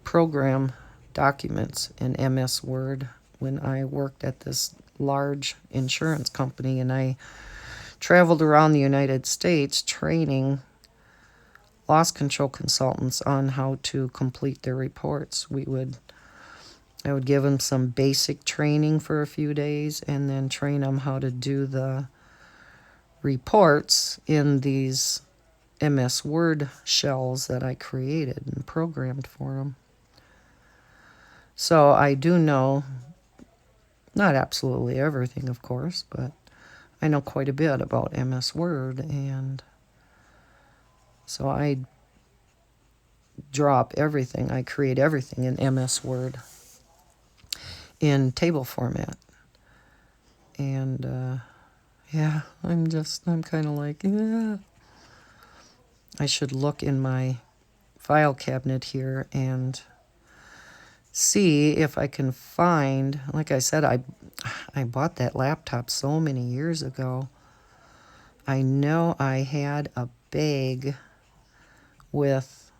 Speaker 1: program documents in MS Word when I worked at this large insurance company, and I traveled around the United States training loss control consultants on how to complete their reports. I would give them some basic training for a few days and then train them how to do the reports in these MS Word shells that I created and programmed for them. So I do know, not absolutely everything, of course, but I know quite a bit about MS Word, and so I drop everything. I create everything in MS Word in table format. And yeah, I'm kind of like, yeah. I should look in my file cabinet here and see if I can find, like I said, I bought that laptop so many years ago. I know I had a bag with,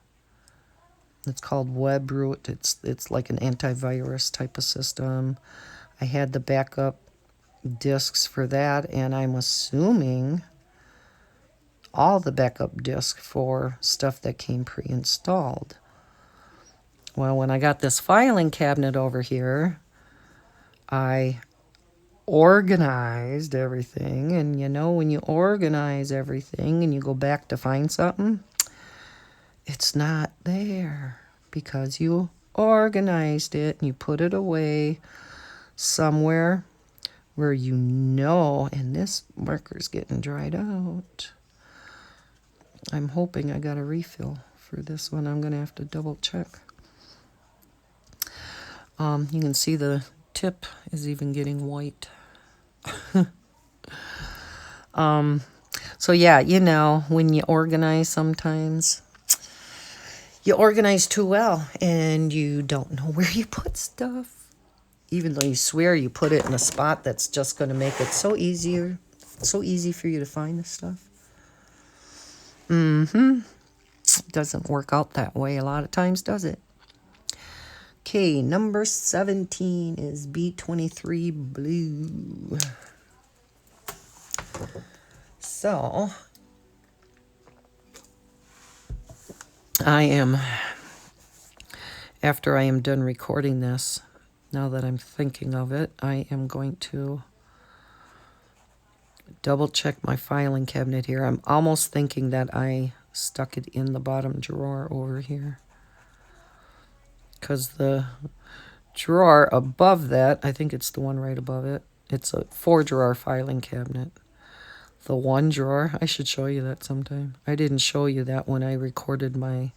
Speaker 1: it's called WebRoot. It's like an antivirus type of system. I had the backup disks for that, and I'm assuming all the backup disks for stuff that came pre-installed. Well, when I got this filing cabinet over here, I organized everything, and you know, when you organize everything and you go back to find something, it's not there because you organized it and you put it away somewhere where you know, and this marker's getting dried out. I'm hoping I got a refill for this one. I'm going to have to double check. You can see the tip is even getting white. So yeah, you know, when you organize, sometimes you organize too well and you don't know where you put stuff, even though you swear you put it in a spot that's just going to make it so easy for you to find the stuff. It doesn't work out that way a lot of times, does it? Okay, number 17 is B23 Blue. So, after I am done recording this, now that I'm thinking of it, I am going to double check my filing cabinet here. I'm almost thinking that I stuck it in the bottom drawer over here, because the drawer above that, I think it's the one right above it, it's a 4-drawer filing cabinet. The one drawer, I should show you that sometime. I didn't show you that when I recorded my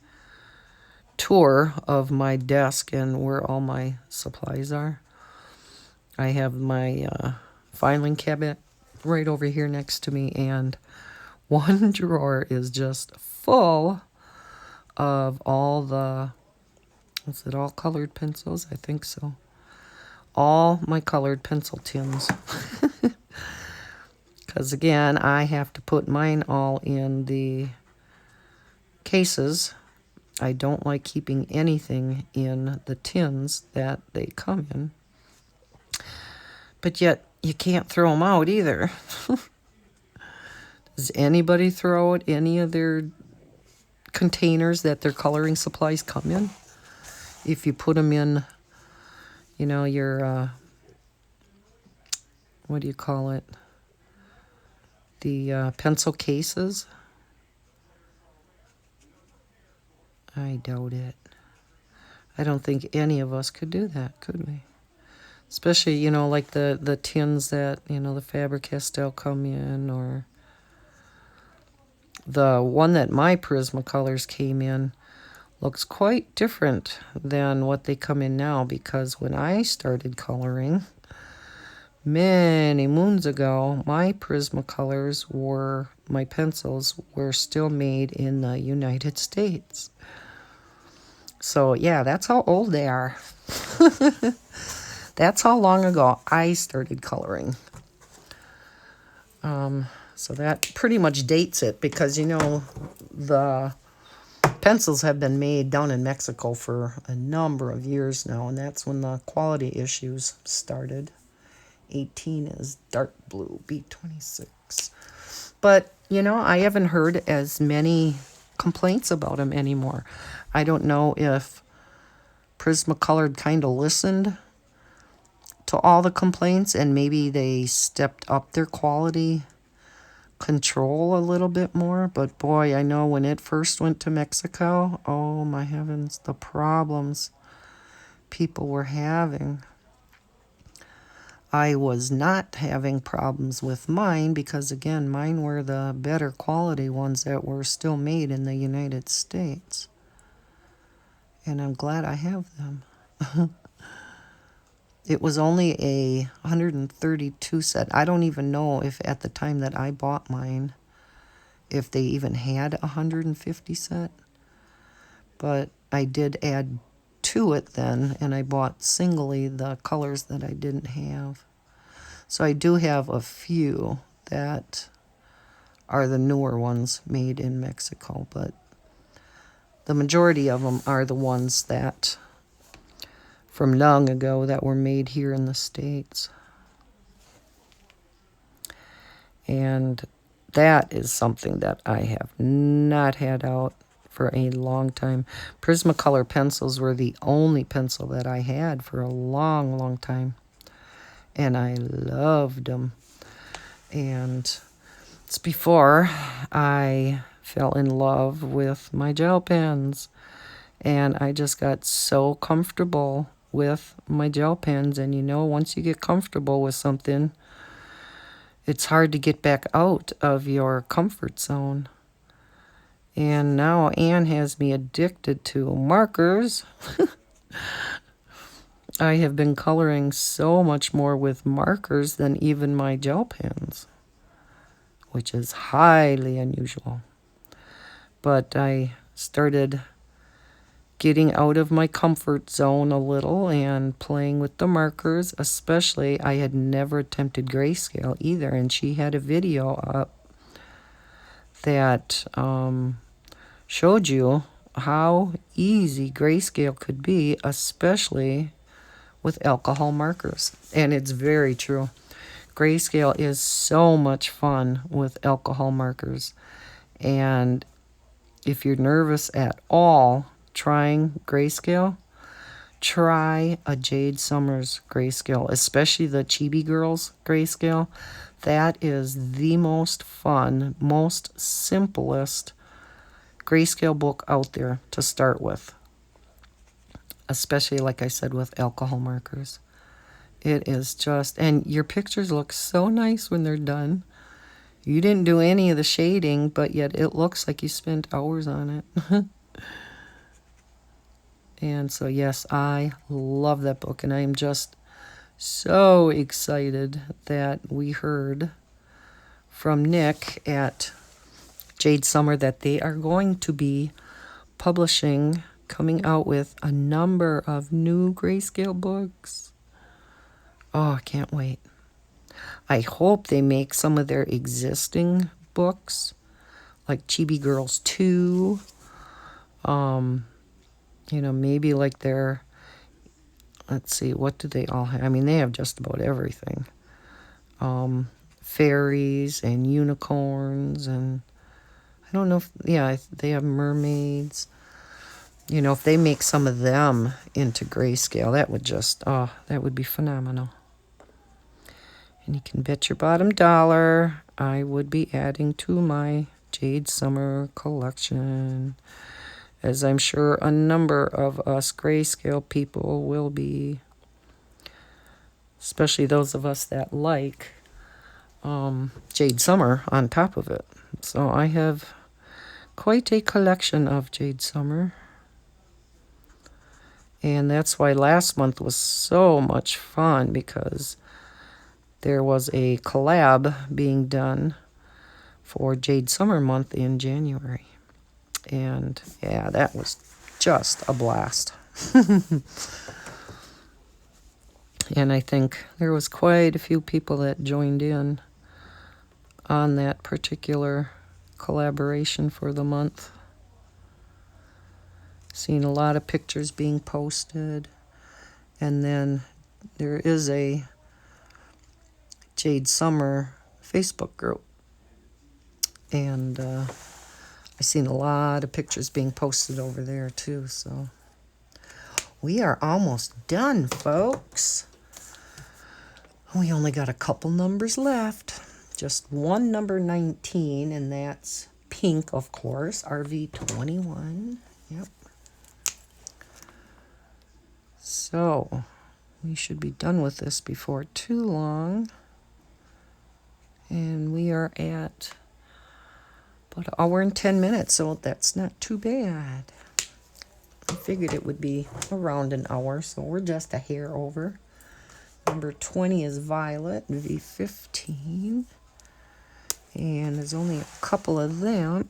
Speaker 1: tour of my desk and where all my supplies are. I have my filing cabinet right over here next to me, and one drawer is just full of all the, is it all colored pencils? I think so. All my colored pencil tins. Because again, I have to put mine all in the cases. I don't like keeping anything in the tins that they come in. But yet, you can't throw them out either. Does anybody throw out any of their containers that their coloring supplies come in? If you put them in, you know, your, what do you call it? The pencil cases. I doubt it. I don't think any of us could do that, could we? Especially, you know, like the tins that, you know, the Faber-Castell come in, or the one that my Prismacolors came in looks quite different than what they come in now, because when I started coloring many moons ago, my Prismacolors were, my pencils were still made in the United States. So yeah, that's how old they are. That's how long ago I started coloring. So that pretty much dates it, because, you know, the pencils have been made down in Mexico for a number of years now, and that's when the quality issues started. 18 is dark blue, B26. But, you know, I haven't heard as many complaints about them anymore. I don't know if Prismacolor kind of listened to all the complaints, and maybe they stepped up their quality control a little bit more. But boy, I know when it first went to Mexico, oh my heavens, the problems people were having. I was not having problems with mine, because again, mine were the better quality ones that were still made in the United States. And I'm glad I have them. It was only a 132 set. I don't even know if at the time that I bought mine, if they even had a 150 set. But I did add to it then, and I bought singly the colors that I didn't have. So I do have a few that are the newer ones made in Mexico, but the majority of them are the ones that from long ago that were made here in the States. And that is something that I have not had out for a long time. Prismacolor pencils were the only pencil that I had for a long, long time. And I loved them. And it's before I fell in love with my gel pens. And I just got so comfortable with my gel pens. And you know, once you get comfortable with something, it's hard to get back out of your comfort zone. And now Anne has me addicted to markers. I have been coloring so much more with markers than even my gel pens, which is highly unusual. But I started getting out of my comfort zone a little and playing with the markers. Especially, I had never attempted grayscale either, and she had a video up that showed you how easy grayscale could be, especially with alcohol markers. And it's very true. Grayscale is so much fun with alcohol markers. And if you're nervous at all trying grayscale, try a Jade Summers grayscale, especially the Chibi Girls grayscale. That is the most fun, most simplest grayscale book out there to start with. Especially, like I said, with alcohol markers. It is just, and your pictures look so nice when they're done. You didn't do any of the shading, but yet it looks like you spent hours on it. And so, yes, I love that book, and I am just so excited that we heard from Nick at Jade Summer that they are going to be coming out with a number of new grayscale books. Oh, I can't wait. I hope they make some of their existing books, like Chibi Girls 2, you know, maybe like their, let's see, what do they all have? I mean, they have just about everything. Fairies and unicorns, and I don't know if, yeah, they have mermaids. You know, if they make some of them into grayscale, that would just, oh, that would be phenomenal. And you can bet your bottom dollar I would be adding to my Jade Summer collection, as I'm sure a number of us grayscale people will be, especially those of us that like Jade Summer on top of it. So I have quite a collection of Jade Summer. And that's why last month was so much fun, because there was a collab being done for Jade Summer month in January. And yeah, that was just a blast. And I think there was quite a few people that joined in on that particular collaboration for the month. Seen a lot of pictures being posted. And then there is a Jade Summer Facebook group. And I've seen a lot of pictures being posted over there too. So we are almost done, folks. We only got a couple numbers left. Just one number 19, and that's pink, of course, RV21. Yep. So we should be done with this before too long. And we are at about an hour and 10 minutes, so that's not too bad. I figured it would be around an hour, so we're just a hair over. Number 20 is Violet, V15. And there's only a couple of them.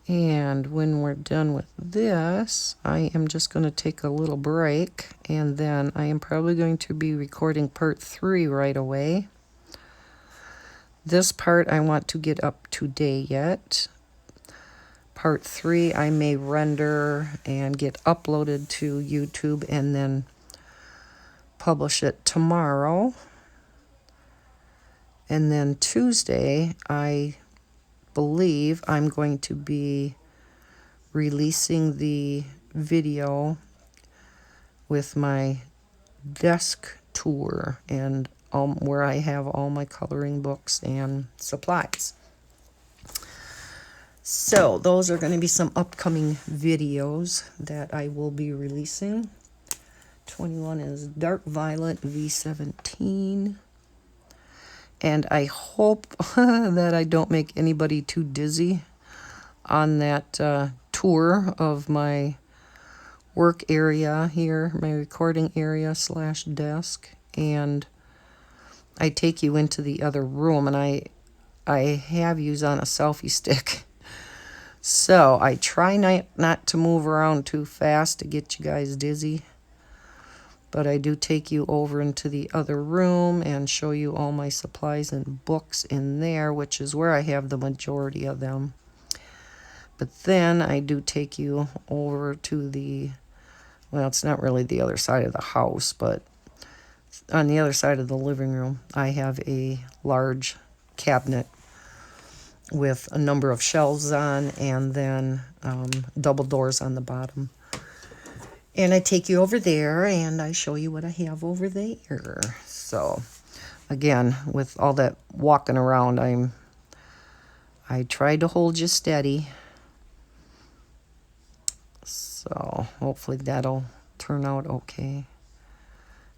Speaker 1: And when we're done with this, I am just going to take a little break, and then I am probably going to be recording part 3 right away. This part I want to get up today yet. Part 3 I may render and get uploaded to YouTube and then publish it tomorrow. And then Tuesday, I believe I'm going to be releasing the video with my desk tour and where I have all my coloring books and supplies. So those are going to be some upcoming videos that I will be releasing. 21 is Dark Violet, V17. And I hope that I don't make anybody too dizzy on that tour of my work area here, my recording area / desk. And I take you into the other room, and I have you on a selfie stick. So I try not to move around too fast to get you guys dizzy. But I do take you over into the other room and show you all my supplies and books in there, which is where I have the majority of them. But then I do take you over to the, well, it's not really the other side of the house, but on the other side of the living room, I have a large cabinet with a number of shelves on, and then double doors on the bottom. And I take you over there, and I show you what I have over there. So, again, with all that walking around, I tried to hold you steady. So, hopefully that'll turn out okay.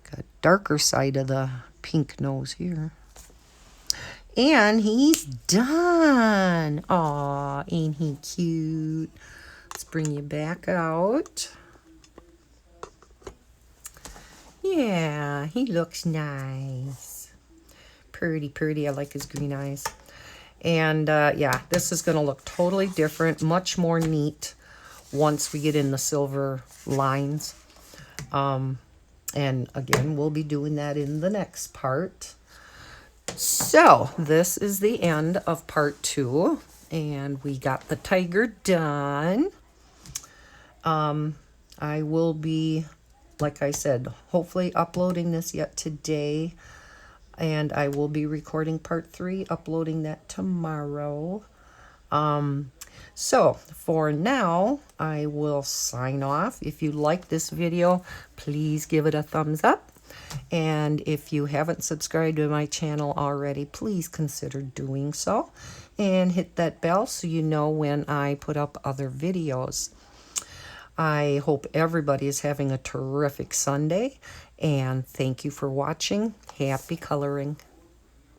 Speaker 1: Got darker side of the pink nose here. And he's done. Aw, ain't he cute? Let's bring you back out. Yeah, he looks nice. Pretty, pretty. I like his green eyes. And, yeah, this is going to look totally different, much more neat once we get in the silver lines. And, again, we'll be doing that in the next part. So, this is the end of part 2. And we got the tiger done. I will be, like I said, hopefully uploading this yet today. And I will be recording part 3, uploading that tomorrow. So, for now, I will sign off. If you like this video, please give it a thumbs up. And if you haven't subscribed to my channel already, please consider doing so. And hit that bell so you know when I put up other videos. I hope everybody is having a terrific Sunday. And thank you for watching. Happy coloring.